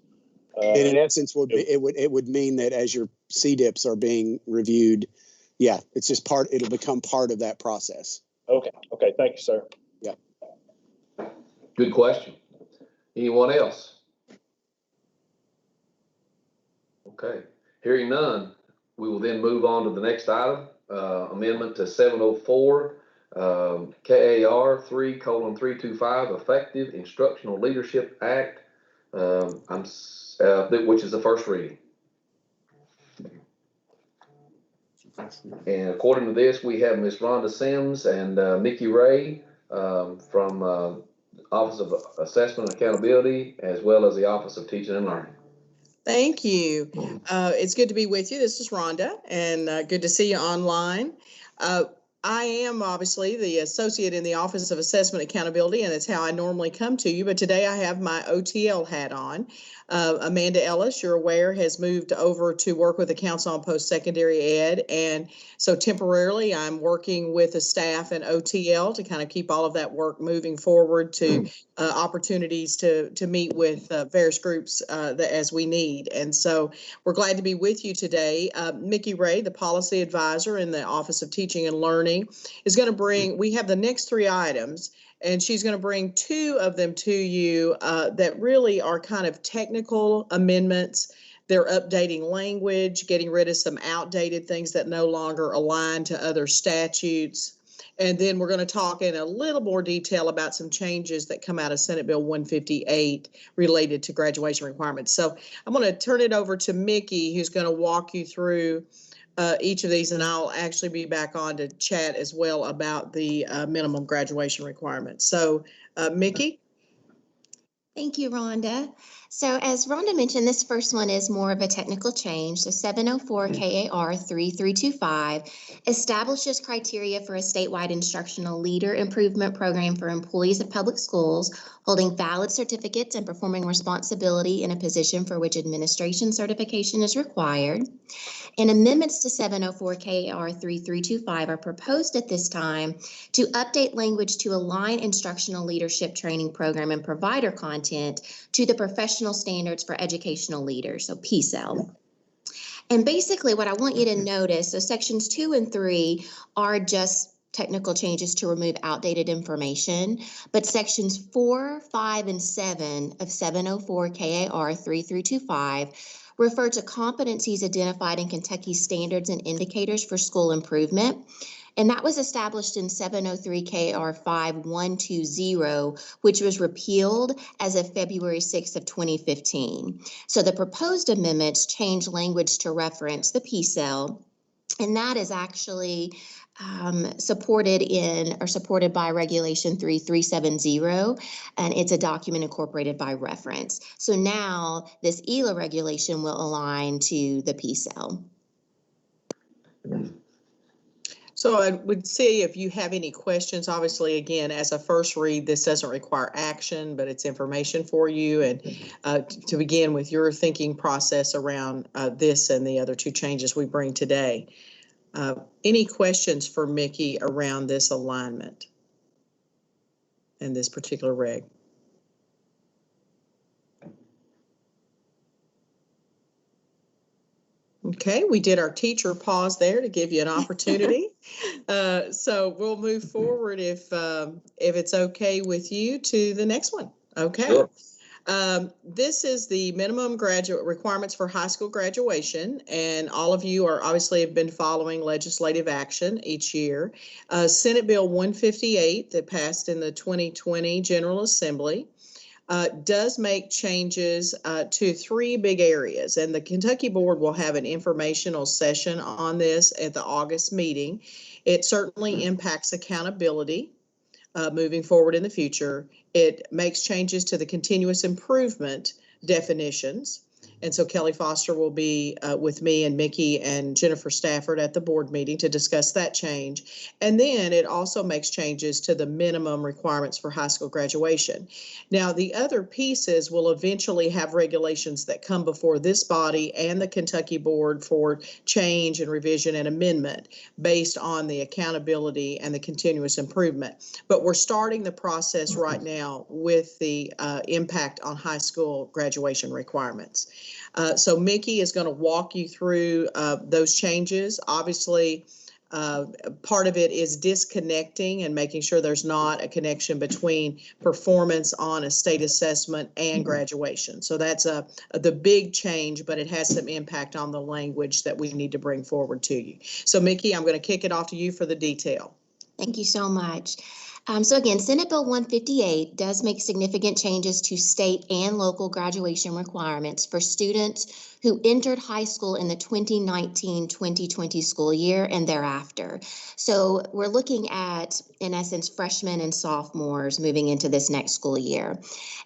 And in essence, it would mean that as your CDIPs are being reviewed, yeah, it's just it'll become part of that process. Okay. Thank you, sir. Yeah. Good question. Anyone else? Okay. Hearing none, we will then move on to the next item, amendment to 704 KAR 3:325, Effective Instructional Leadership Act, which is the first reading. And according to this, we have Ms. Rhonda Sims and Mickey Ray from Office of Assessment and Accountability, as well as the Office of Teaching and Learning. Thank you. It's good to be with you. This is Rhonda, and good to see you online. I am obviously the associate in the Office of Assessment Accountability, and it's how I normally come to you. But today I have my OTL hat on. Amanda Ellis, you're aware, has moved over to work with the Council on Post-Secondary Ed. And so temporarily, I'm working with the staff and OTL to kind of keep all of that work moving forward to opportunities to meet with various groups as we need. And so we're glad to be with you today. Mickey Ray, the policy advisor in the Office of Teaching and Learning, is going to bring, we have the next 3 items, and she's going to bring 2 of them to you that really are kind of technical amendments. They're updating language, getting rid of some outdated things that no longer align to other statutes. And then we're going to talk in a little more detail about some changes that come out of Senate Bill 158 related to graduation requirements. So I'm going to turn it over to Mickey, who's going to walk you through each of these, and I'll actually be back on to chat as well about the minimum graduation requirements. So, Mickey? Thank you, Rhonda. So as Rhonda mentioned, this first one is more of a technical change. So 704 KAR 3325 establishes criteria for a statewide instructional leader improvement program for employees of public schools holding valid certificates and performing responsibility in a position for which administration certification is required. And amendments to 704 KAR 3325 are proposed at this time to update language to align instructional leadership training program and provider content to the professional standards for educational leaders, so PSEL. And basically what I want you to notice, so sections 2 and 3 are just technical changes to remove outdated information, but sections 4, 5, and 7 of 704 KAR 3325 refer to competencies identified in Kentucky's standards and indicators for school improvement. And that was established in 703 KAR 5120, which was repealed as of February 6th of 2015. So the proposed amendments change language to reference the PSEL, and that is actually supported by Regulation 3370, and it's a document incorporated by reference. So now this ELA regulation will align to the PSEL. So I would see if you have any questions. Obviously, again, as a first read, this doesn't require action, but it's information for you. And to begin with your thinking process around this and the other 2 changes we bring today. Any questions for Mickey around this alignment and this particular reg? Okay, we did our teacher pause there to give you an opportunity. So we'll move forward if it's okay with you to the next one. Okay. Sure. This is the minimum graduate requirements for high school graduation, and all of you are obviously have been following legislative action each year. Senate Bill 158 that passed in the 2020 General Assembly does make changes to 3 big areas, and the Kentucky Board will have an informational session on this at the August meeting. It certainly impacts accountability moving forward in the future. It makes changes to the continuous improvement definitions. And so Kelly Foster will be with me and Mickey and Jennifer Stafford at the board meeting to discuss that change. And then it also makes changes to the minimum requirements for high school graduation. Now, the other pieces will eventually have regulations that come before this body and the Kentucky Board for change and revision and amendment based on the accountability and the continuous improvement. But we're starting the process right now with the impact on high school graduation requirements. So Mickey is going to walk you through those changes. Obviously, part of it is disconnecting and making sure there's not a connection between performance on a state assessment and graduation. So that's the big change, but it has some impact on the language that we need to bring forward to you. So Mickey, I'm going to kick it off to you for the detail. Thank you so much. So again, Senate Bill 158 does make significant changes to state and local graduation requirements for students who entered high school in the 2019-2020 school year and thereafter. So we're looking at, in essence, freshmen and sophomores moving into this next school year.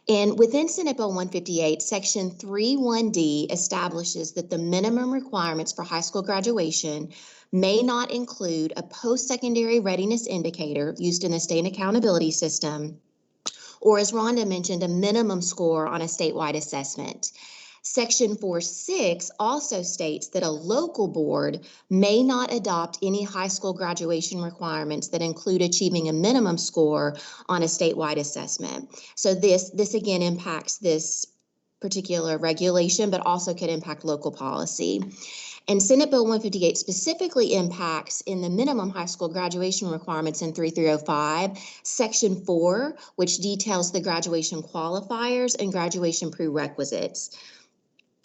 And within Senate Bill 158, Section 3(1)D establishes that the minimum requirements for high school graduation may not include a post-secondary readiness indicator used in the state accountability system or as Rhonda mentioned, a minimum score on a statewide assessment. Section 4.6 also states that a local board may not adopt any high school graduation requirements that include achieving a minimum score on a statewide assessment. So this again impacts this particular regulation, but also could impact local policy. And Senate Bill 158 specifically impacts in the minimum high school graduation requirements in 3305, Section 4, which details the graduation qualifiers and graduation prerequisites.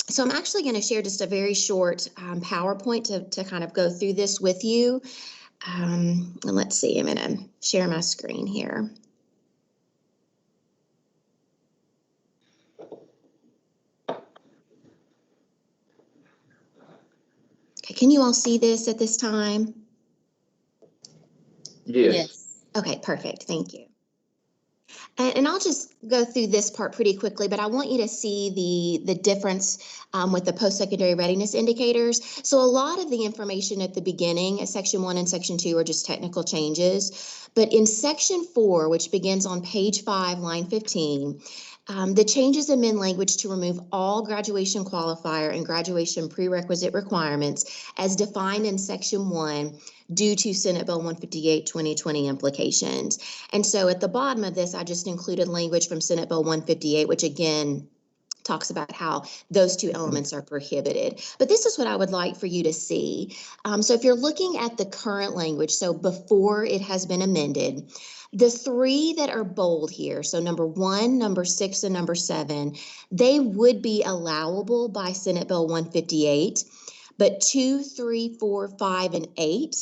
So I'm actually going to share just a very short PowerPoint to kind of go through this with you. And let's see, I'm going to share my screen here. Okay, can you all see this at this time? Yes. Okay, perfect. Thank you. And I'll just go through this part pretty quickly, but I want you to see the difference with the post-secondary readiness indicators. So a lot of the information at the beginning at Section 1 and Section 2 are just technical changes. But in Section 4, which begins on page 5, line 15, the changes amend language to remove all graduation qualifier and graduation prerequisite requirements as defined in Section 1 due to Senate Bill 158 2020 implications. And so at the bottom of this, I just included language from Senate Bill 158, which again talks about how those two elements are prohibited. But this is what I would like for you to see. So if you're looking at the current language, so before it has been amended, the three that are bold here, so number 1, number 6, and number 7, they would be allowable by Senate Bill 158, but 2, 3, 4, 5, and 8,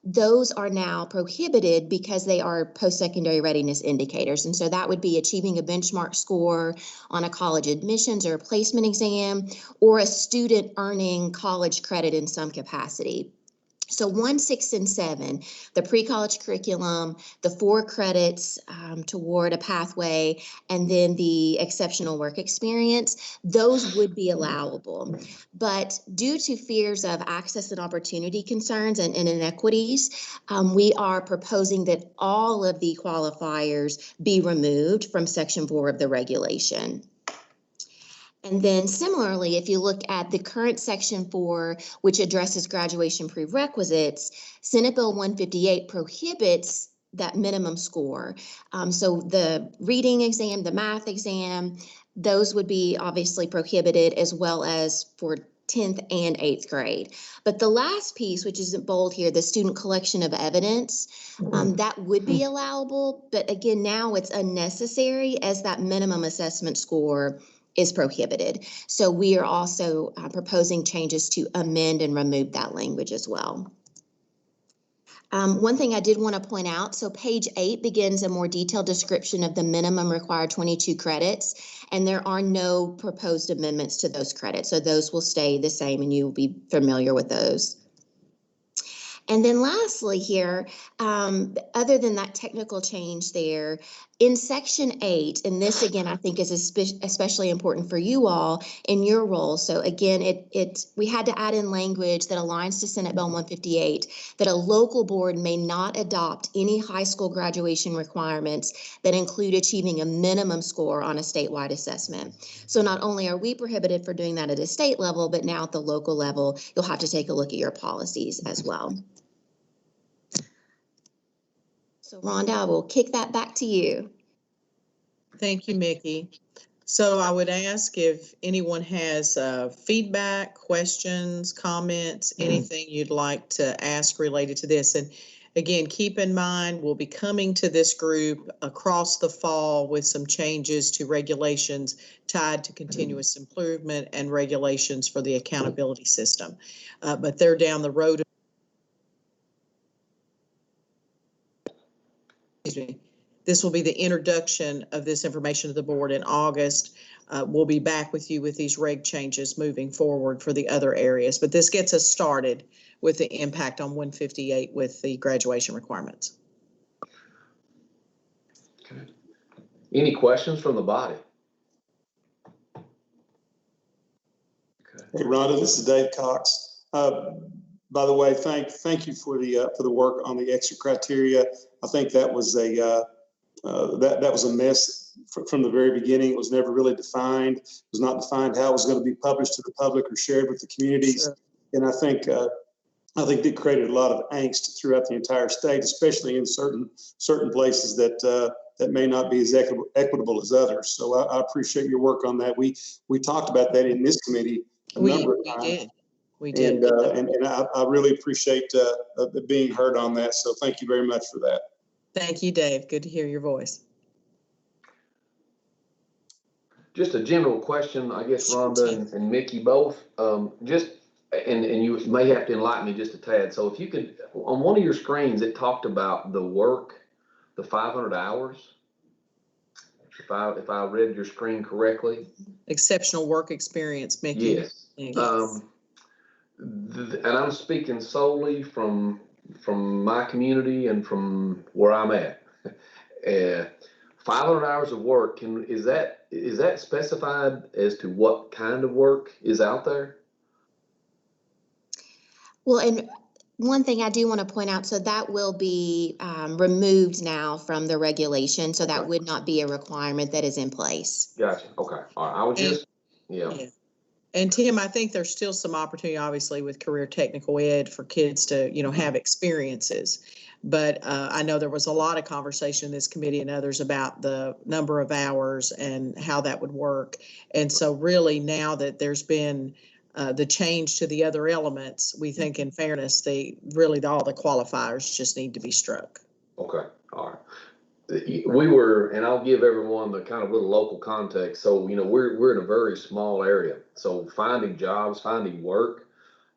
those are now prohibited because they are post-secondary readiness indicators. And so that would be achieving a benchmark score on a college admissions or a placement exam, or a student earning college credit in some capacity. So 1, 6, and 7, the pre-college curriculum, the 4 credits toward a pathway, and then the exceptional work experience, those would be allowable. But due to fears of access and opportunity concerns and inequities, we are proposing that all of the qualifiers be removed from Section 4 of the regulation. And then similarly, if you look at the current Section 4, which addresses graduation prerequisites, Senate Bill 158 prohibits that minimum score. So the reading exam, the math exam, those would be obviously prohibited, as well as for 10th and 8th grade. But the last piece, which isn't bold here, the student collection of evidence, that would be allowable. But again, now it's unnecessary as that minimum assessment score is prohibited. So we are also proposing changes to amend and remove that language as well. One thing I did want to point out, so page 8 begins a more detailed description of the minimum required 22 credits, and there are no proposed amendments to those credits. So those will stay the same and you will be familiar with those. And then lastly here, other than that technical change there, in Section 8, and this again I think is especially important for you all in your role. So again, we had to add in language that aligns to Senate Bill 158, that a local board may not adopt any high school graduation requirements that include achieving a minimum score on a statewide assessment. So not only are we prohibited for doing that at a state level, but now at the local level, you'll have to take a look at your policies as well. So Rhonda, I will kick that back to you. Thank you, Mickey. So I would ask if anyone has feedback, questions, comments, anything you'd like to ask related to this. And again, keep in mind, we'll be coming to this group across the fall with some changes to regulations tied to continuous improvement and regulations for the accountability system. But they're down the road. This will be the introduction of this information to the board in August. We'll be back with you with these reg changes moving forward for the other areas. But this gets us started with the impact on 158 with the graduation requirements. Okay. Any questions from the body? Okay. Hey, Rhonda, this is Dave Cox. By the way, thank you for the work on the exit criteria. I think that was a that was a mess from the very beginning. It was never really defined. It was not defined how it was going to be published to the public or shared with the communities. Sure. And I think it created a lot of angst throughout the entire state, especially in certain places that may not be as equitable as others. So I appreciate your work on that. We talked about that in this committee a number of times. We did. And I really appreciate being heard on that. So thank you very much for that. Thank you, Dave. Good to hear your voice. Just a general question, I guess, Rhonda and Mickey both. And you may have to enlighten me just a tad. So if you could, on one of your screens, it talked about the work, the 500 hours. If I read your screen correctly. Exceptional work experience, Mickey. Yes. And I'm speaking solely from my community and from where I'm at. 500 hours of work, is that specified as to what kind of work is out there? Well, and one thing I do want to point out, so that will be removed now from the regulation. So that would not be a requirement that is in place. Gotcha. Okay. All right. I was just, yeah. And Tim, I think there's still some opportunity, obviously, with career technical ed for kids to, have experiences. But I know there was a lot of conversation in this committee and others about the number of hours and how that would work. And so really now that there's been the change to the other elements, we think in fairness, all the qualifiers just need to be struck. Okay. All right. We were, and I'll give everyone the kind of little local context. So, we're in a very small area. So finding jobs, finding work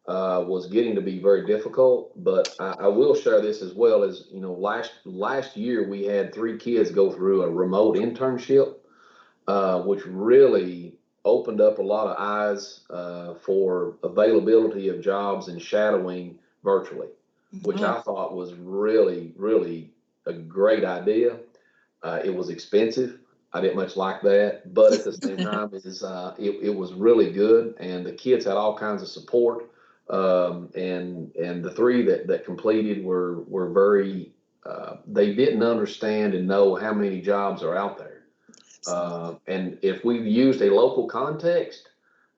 was getting to be very difficult. But I will share this as well as, last year we had 3 kids go through a remote internship, which really opened up a lot of eyes for availability of jobs and shadowing virtually, which I thought was really, really a great idea. It was expensive. I didn't much like that, but at the same time, it was really good, and the kids had all kinds of support. And the 3 that completed were very. They didn't understand and know how many jobs are out there, and if we used a local context,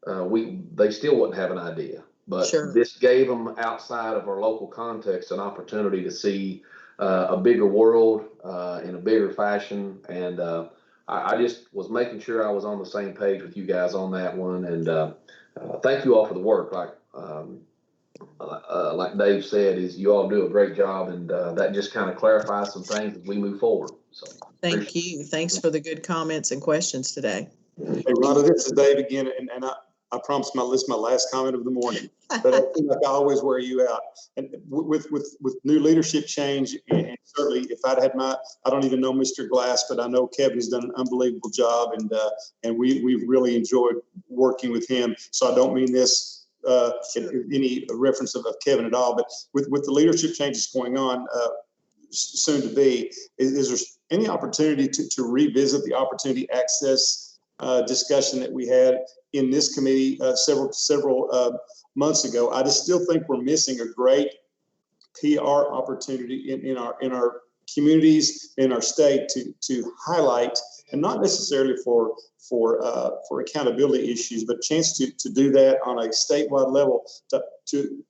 they still wouldn't have an idea. But this gave them outside of our local context an opportunity to see a bigger world in a bigger fashion. And I just was making sure I was on the same page with you guys on that one. And thank you all for the work. Like Dave said, you all do a great job, and that just kind of clarifies some things as we move forward. So thank you. Thanks for the good comments and questions today. Hey, Rhonda, this is Dave again, and I promise this is my last comment of the morning, but I feel like I always wear you out. And with new leadership change, and certainly if I'd had I don't even know Mr. Glass, but I know Kevin's done an unbelievable job, and we've really enjoyed working with him. So I don't mean this any reference of Kevin at all, but with the leadership changes going on soon to be, is there any opportunity to revisit the opportunity access discussion that we had in this committee several months ago? I just still think we're missing a great PR opportunity in our communities, in our state, to highlight, and not necessarily for accountability issues, but a chance to do that on a statewide level, to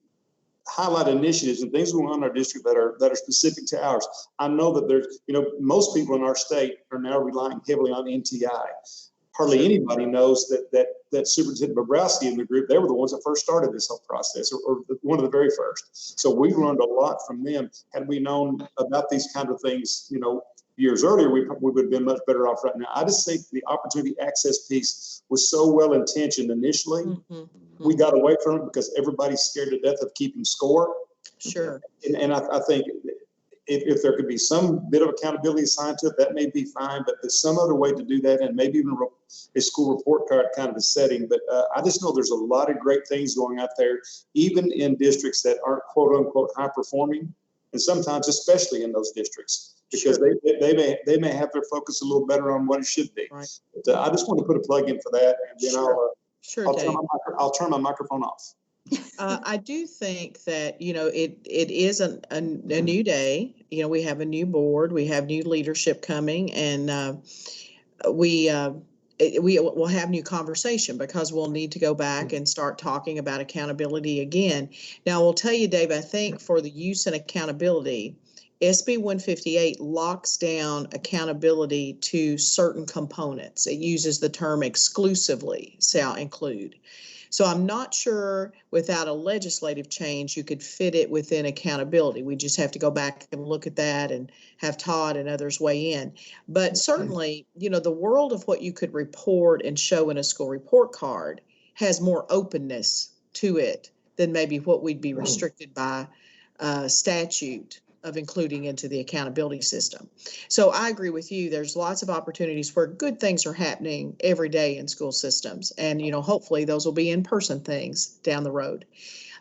highlight initiatives and things going on in our district that are specific to ours. I know that there's, most people in our state are now relying heavily on NTI. Hardly anybody knows that Superintendent Bobrowski and the group, they were the ones that first started this whole process, or one of the very first. So we learned a lot from them. Had we known about these kind of things, years earlier, we would have been much better off right now. I just think the opportunity access piece was so well intentioned initially. We got away from it because everybody's scared to death of keeping score. Sure. And I think if there could be some bit of accountability assigned to it, that may be fine, but there's some other way to do that, and maybe even a school report card kind of a setting. But I just know there's a lot of great things going out there, even in districts that aren't quote unquote high performing, and sometimes especially in those districts, because they may have their focus a little better on what it should be. Right. But I just want to put a plug in for that, and then I'll turn my microphone off. I do think that, it is a new day. We have a new board, we have new leadership coming, and we will have new conversation because we'll need to go back and start talking about accountability again. Now, I will tell you, Dave, I think for the use and accountability, SB 158 locks down accountability to certain components. It uses the term exclusively shall include. So I'm not sure without a legislative change, you could fit it within accountability. We just have to go back and look at that and have Todd and others weigh in. But certainly, the world of what you could report and show in a school report card has more openness to it than maybe what we'd be restricted by statute of including into the accountability system. So I agree with you. There's lots of opportunities where good things are happening every day in school systems. And, hopefully those will be in-person things down the road.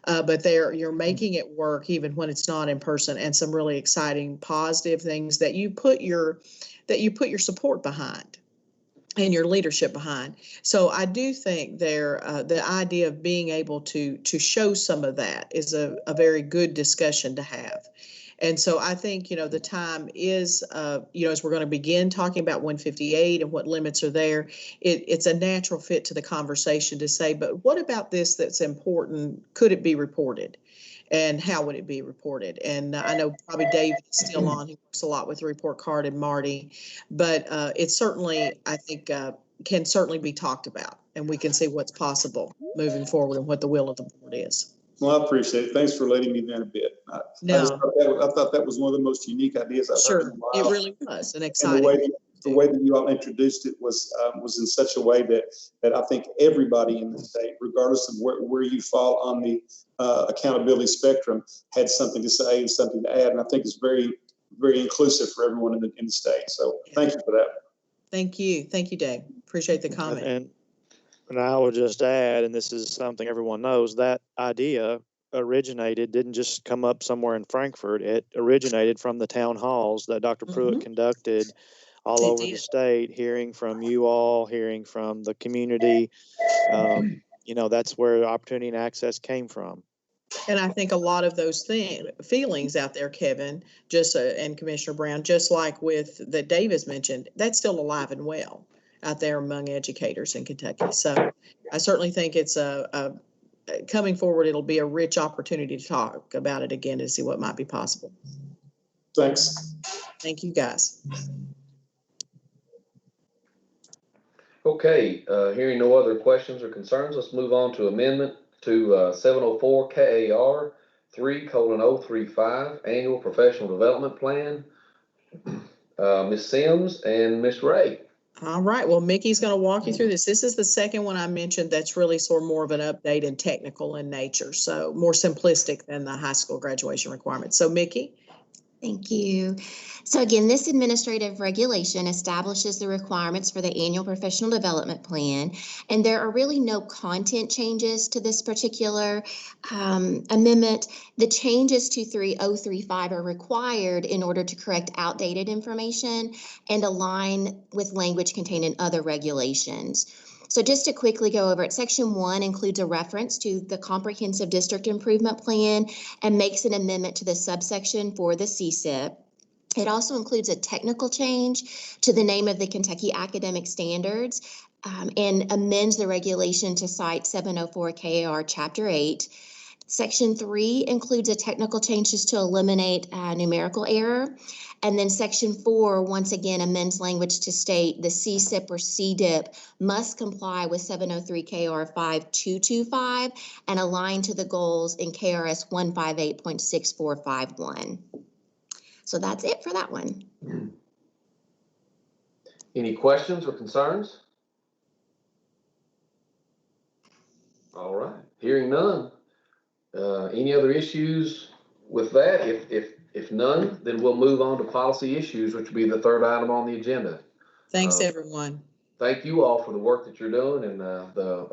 But you're making it work even when it's not in person, and some really exciting, positive things that you put your support behind and your leadership behind. So I do think the idea of being able to show some of that is a very good discussion to have. And so I think, the time is, as we're going to begin talking about 158 and what limits are there, it's a natural fit to the conversation to say, but what about this that's important? Could it be reported? And how would it be reported? And I know probably Dave is still on. He works a lot with the report card, and Marty, but it certainly, I think, can certainly be talked about, and we can see what's possible moving forward and what the will of the board is. Well, I appreciate it. Thanks for letting me in a bit. I thought that was one of the most unique ideas I've heard in a while. It really was, and exciting. And the way that you all introduced it was in such a way that I think everybody in the state, regardless of where you fall on the accountability spectrum, had something to say and something to add. And I think it's very, very inclusive for everyone in the state. So thank you for that. Thank you, Dave. Appreciate the comment. And I would just add, and this is something everyone knows, that idea didn't just come up somewhere in Frankfurt. It originated from the town halls that Dr. Pruitt conducted all over the state, hearing from you all, hearing from the community. That's where opportunity and access came from. And I think a lot of those feelings out there, Kevin, and Commissioner Brown, just like with that Dave has mentioned, that's still alive and well out there among educators in Kentucky. So I certainly think it's coming forward, it'll be a rich opportunity to talk about it again to see what might be possible. Thanks. Thank you, guys. Okay, hearing no other questions or concerns, let's move on to amendment to 704 KAR 3:035 Annual Professional Development Plan. Ms. Sims and Ms. Ray. All right. Well, Mickey's going to walk you through this. This is the second one I mentioned that's really sort of more of an update and technical in nature, so more simplistic than the high school graduation requirements. So, Mickey. Thank you. So again, this administrative regulation establishes the requirements for the annual professional development plan, and there are really no content changes to this particular amendment. The changes to 3035 are required in order to correct outdated information and align with language contained in other regulations. So just to quickly go over it, Section 1 includes a reference to the Comprehensive District Improvement Plan and makes an amendment to the subsection for the CSIP. It also includes a technical change to the name of the Kentucky Academic Standards and amends the regulation to cite 704 KAR Chapter 8. Section 3 includes a technical change just to eliminate numerical error. And then Section 4, once again, amends language to state the CSIP or CDIP must comply with 703 KR 5225 and align to the goals in KRS 158.6451. So that's it for that one. Any questions or concerns? All right, hearing none. Any other issues with that? If none, then we'll move on to policy issues, which will be the third item on the agenda. Thanks, everyone. Thank you all for the work that you're doing and the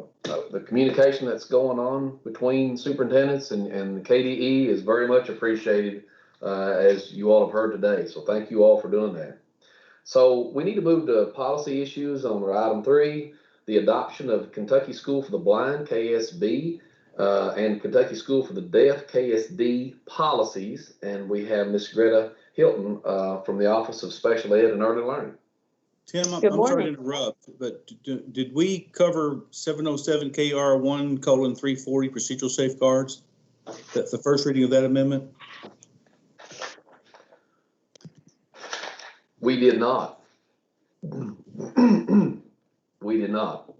communication that's going on between superintendents and the KDE is very much appreciated, as you all have heard today. So thank you all for doing that. So we need to move to policy issues on item 3, the adoption of Kentucky School for the Blind, KSB. and Kentucky School for the Deaf, KSD policies. And we have Miss Greta Hilton from the Office of Special Ed and Early Learning. Tim, I'm Good sorry to morning. interrupt, but did we cover 707 KR 1:340 procedural safeguards? That's the first reading of that amendment? We did not. We did not.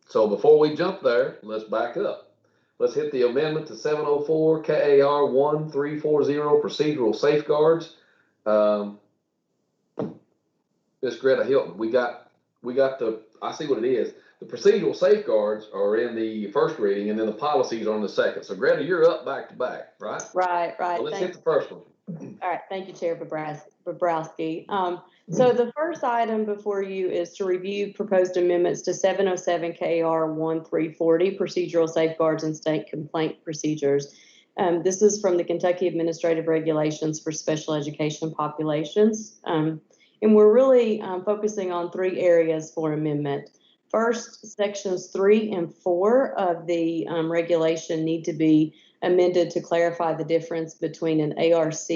So before we jump there, let's back up. Let's hit the amendment to 704 KAR 1340 procedural safeguards. Ms. Greta Hilton, we got the, I see what it is. The procedural safeguards are in the first reading and then the policies are on the second. So Greta, you're up back to back, right? Right. So let's hit the first one. All right, thank you, Chair Bobrowski. So the first item before you is to review proposed amendments to 707 KR 1340 procedural safeguards and state complaint procedures. This is from the Kentucky Administrative Regulations for Special Education Populations. And we're really focusing on 3 areas for amendment. First, sections 3 and 4 of the regulation need to be amended to clarify the difference between an ARC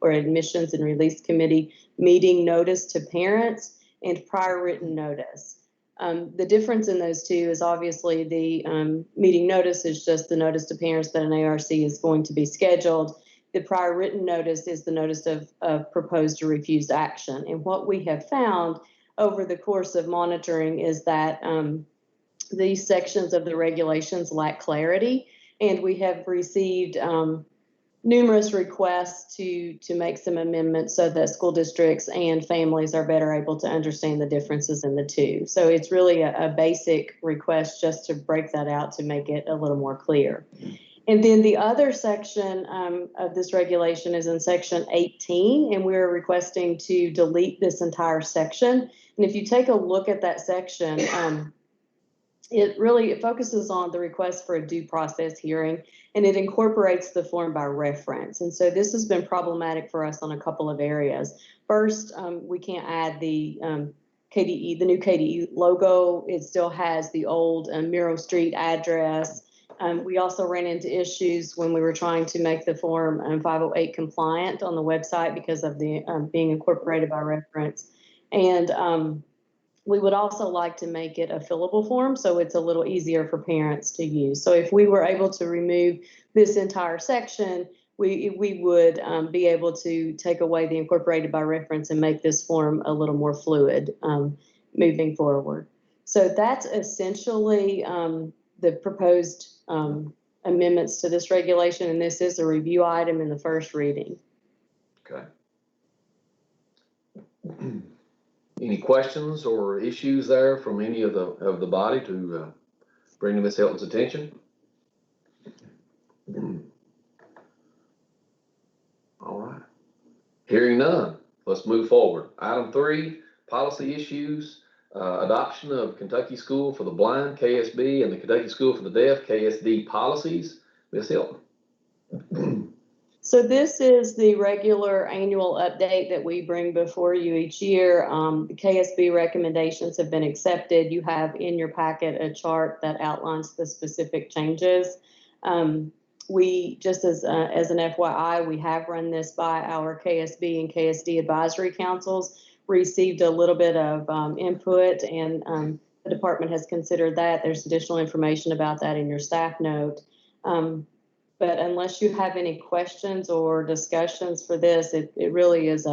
or Admissions and Release Committee meeting notice to parents and prior written notice. The difference in those two is obviously the meeting notice is just the notice to parents that an ARC is going to be scheduled. The prior written notice is the notice of proposed or refused action. And what we have found over the course of monitoring is that these sections of the regulations lack clarity, and we have received numerous requests to make some amendments so that school districts and families are better able to understand the differences in the two. So it's really a basic request just to break that out to make it a little more clear. And then the other section of this regulation is in section 18, and we're requesting to delete this entire section. And if you take a look at that section, it focuses on the request for a due process hearing, and it incorporates the form by reference. And so this has been problematic for us on a couple of areas. First, we can't add the KDE, the new KDE logo. It still has the old Miro Street address. We also ran into issues when we were trying to make the form 508 compliant on the website because of the being incorporated by reference. And we would also like to make it a fillable form so it's a little easier for parents to use. So if we were able to remove this entire section, we would be able to take away the incorporated by reference and make this form a little more fluid moving forward. So that's essentially the proposed amendments to this regulation, and this is a review item in the first reading. Okay. Any questions or issues there from any of the body to bring to Ms. Hilton's attention? All right. Hearing none, let's move forward. Item 3, policy issues, adoption of Kentucky School for the Blind, KSB, and the Kentucky School for the Deaf, KSD policies. Ms. Hilton. So this is the regular annual update that we bring before you each year. The KSB recommendations have been accepted. You have in your packet a chart that outlines the specific changes. We, just as an FYI, we have run this by our KSB and KSD advisory councils, received a little bit of input, and the department has considered that. There's additional information about that in your staff note. But unless you have any questions or discussions for this, it really is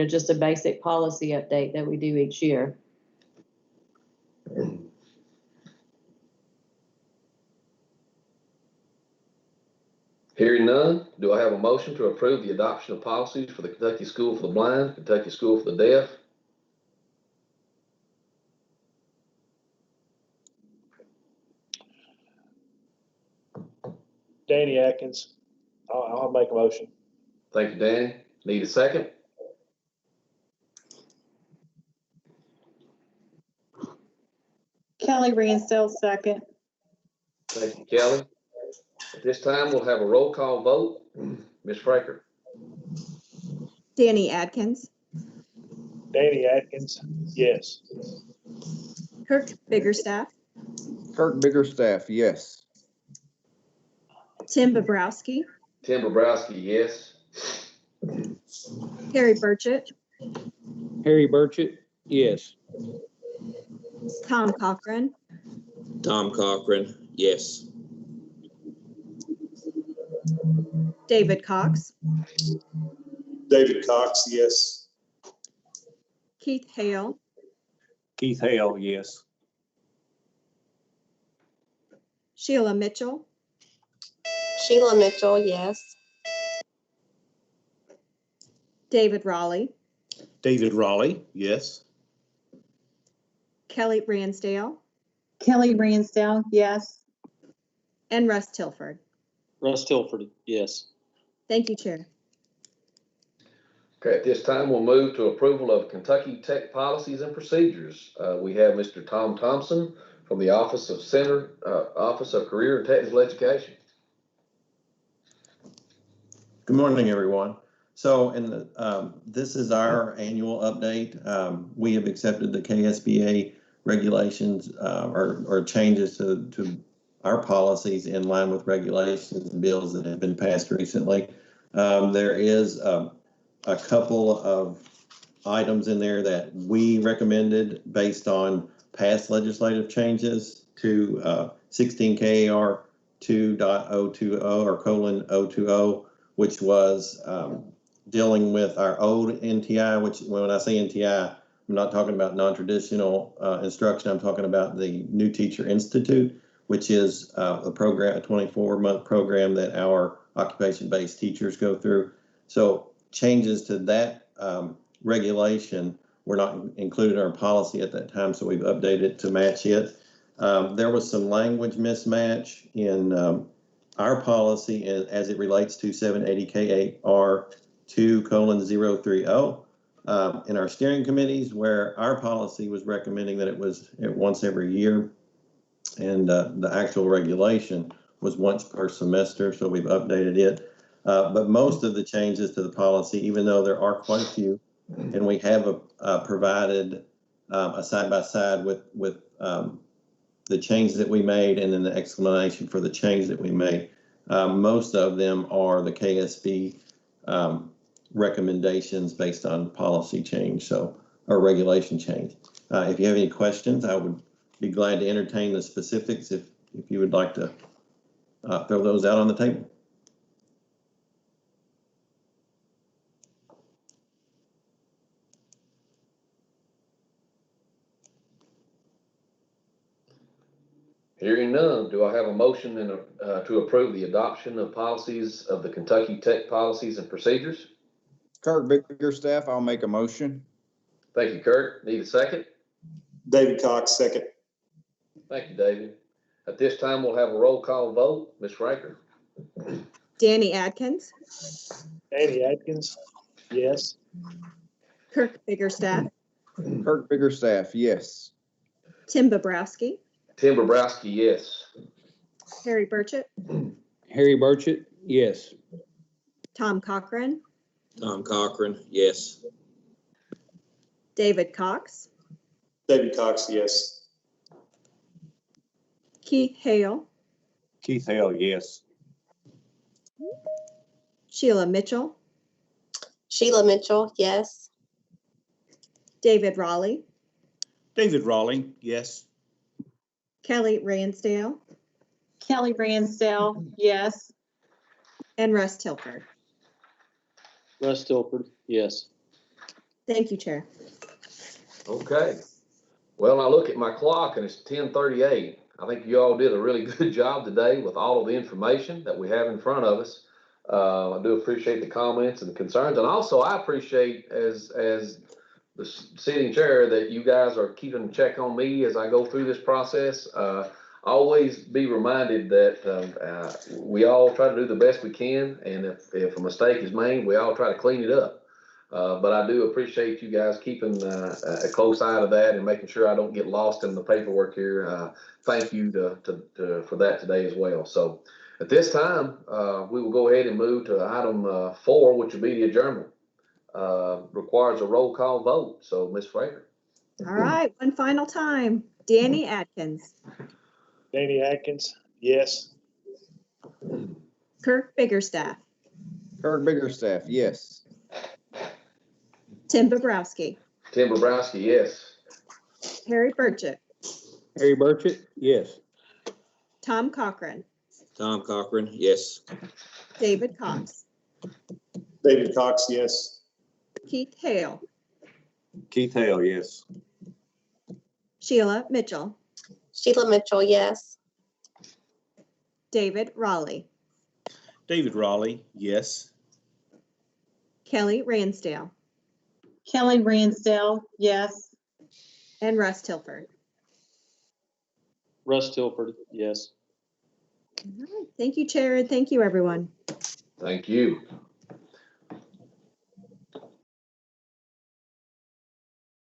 just a basic policy update that we do each year. Hearing none, do I have a motion to approve the adoption of policies for the Kentucky School for the Blind, Kentucky School for the Deaf? Danny Atkins. I'll make a motion. Thank you, Danny. Need a second? Kelly Ransdell, second. Thank you, Kelly. At this time, we'll have a roll call vote. Ms. Fraker. Danny Atkins, Danny Atkins, yes. Kirk Biggerstaff, Kirk Biggerstaff, yes. Tim Bobrowski, Tim Bobrowski, yes. Harry Burchett, Harry Burchett, yes. Tom Cochran, Tom Cochran, yes. David Cox, David Cox, yes. Keith Hale, Keith Hale, yes. Sheila Mitchell, Sheila Mitchell, yes. David Raleigh, David Raleigh, yes. Kelly Ransdale, Kelly Ransdale, yes. and Russ Tilford. Russ Tilford, yes. Thank you, Chair. Okay, at this time, we'll move to approval of Kentucky Tech Policies and Procedures. We have Mr. Tom Thompson from the Office of Career and Technical Education. Good morning, everyone. So this is our annual update. We have accepted the KSBA regulations or changes to our policies in line with regulations and bills that have been passed recently. There is a couple of items in there that we recommended based on past legislative changes to 16 KAR 2.020 or :020, which was dealing with our old NTI, which when I say NTI, I'm not talking about non-traditional instruction. I'm talking about the New Teacher Institute, which is a program, a 24-month program that our occupation-based teachers go through. So changes to that regulation were not included in our policy at that time, so we've updated it to match it. There was some language mismatch in our policy as it relates to 780 KAR 2:030 in our steering committees, where our policy was recommending that it was once every year, and the actual regulation was once per semester, so we've updated it. But most of the changes to the policy, even though there are quite a few, and we have provided a side-by-side with the changes that we made and then the explanation for the change that we made. Most of them are the KSB recommendations based on policy change, or regulation change. If you have any questions, I would be glad to entertain the specifics if you would like to throw those out on the table. Hearing none, do I have a motion to approve the adoption of policies of the Kentucky Tech Policies and Procedures? Kurt Biggerstaff, I'll make a motion. Thank you, Kurt. Need a second? David Cox, second. Thank you, David. At this time, we'll have a roll call vote. Ms. Franker? Danny Adkins, Danny Atkins, yes. Kirk Biggerstaff, Kurt Biggerstaff, yes. Tim Bobrowski, Tim Bobrowski, yes. Harry Burchett, Harry Burchett, yes. Tom Cochran, Tom Cochran, yes. David Cox, David Cox, yes. Keith Hale, Keith Hale, yes. Sheila Mitchell, Sheila Mitchell, yes. David Raleigh, David Raleigh, yes. Kelly Ransdale, Kelly Ransdale, yes. and Russ Tilford. Russ Tilford, yes. Thank you, Chair. Okay. Well, I look at my clock and it's 10:38. I think you all did a really good job today with all of the information that we have in front of us. I do appreciate the comments and the concerns, and also I appreciate as the sitting chair that you guys are keeping check on me as I go through this process. Always be reminded that we all try to do the best we can, and if a mistake is made, we all try to clean it up. But I do appreciate you guys keeping a close eye to that and making sure I don't get lost in the paperwork here. Thank you for that today as well. So at this time, we will go ahead and move to item 4, which would be the adjournment. Requires a roll call vote. So Ms. Frager. All right, one final time. Danny Adkins, Danny Atkins, yes. Kirk Biggerstaff, Kirk Biggerstaff, yes. Tim Bobrowski, Tim Bobrowski, yes. Harry Burchett, Harry Burchett, yes. Tom Cochran, Tom Cochran, yes. David Cox, David Cox, yes. Keith Hale, Keith Hale, yes. Sheila Mitchell, Sheila Mitchell, yes. David Raleigh, David Raleigh, yes. Kelly Ransdale, Kelly Ransdale, yes. and Russ Tilford. Russ Tilford, yes. All right. Thank you, Chair, and thank you, everyone. Thank you.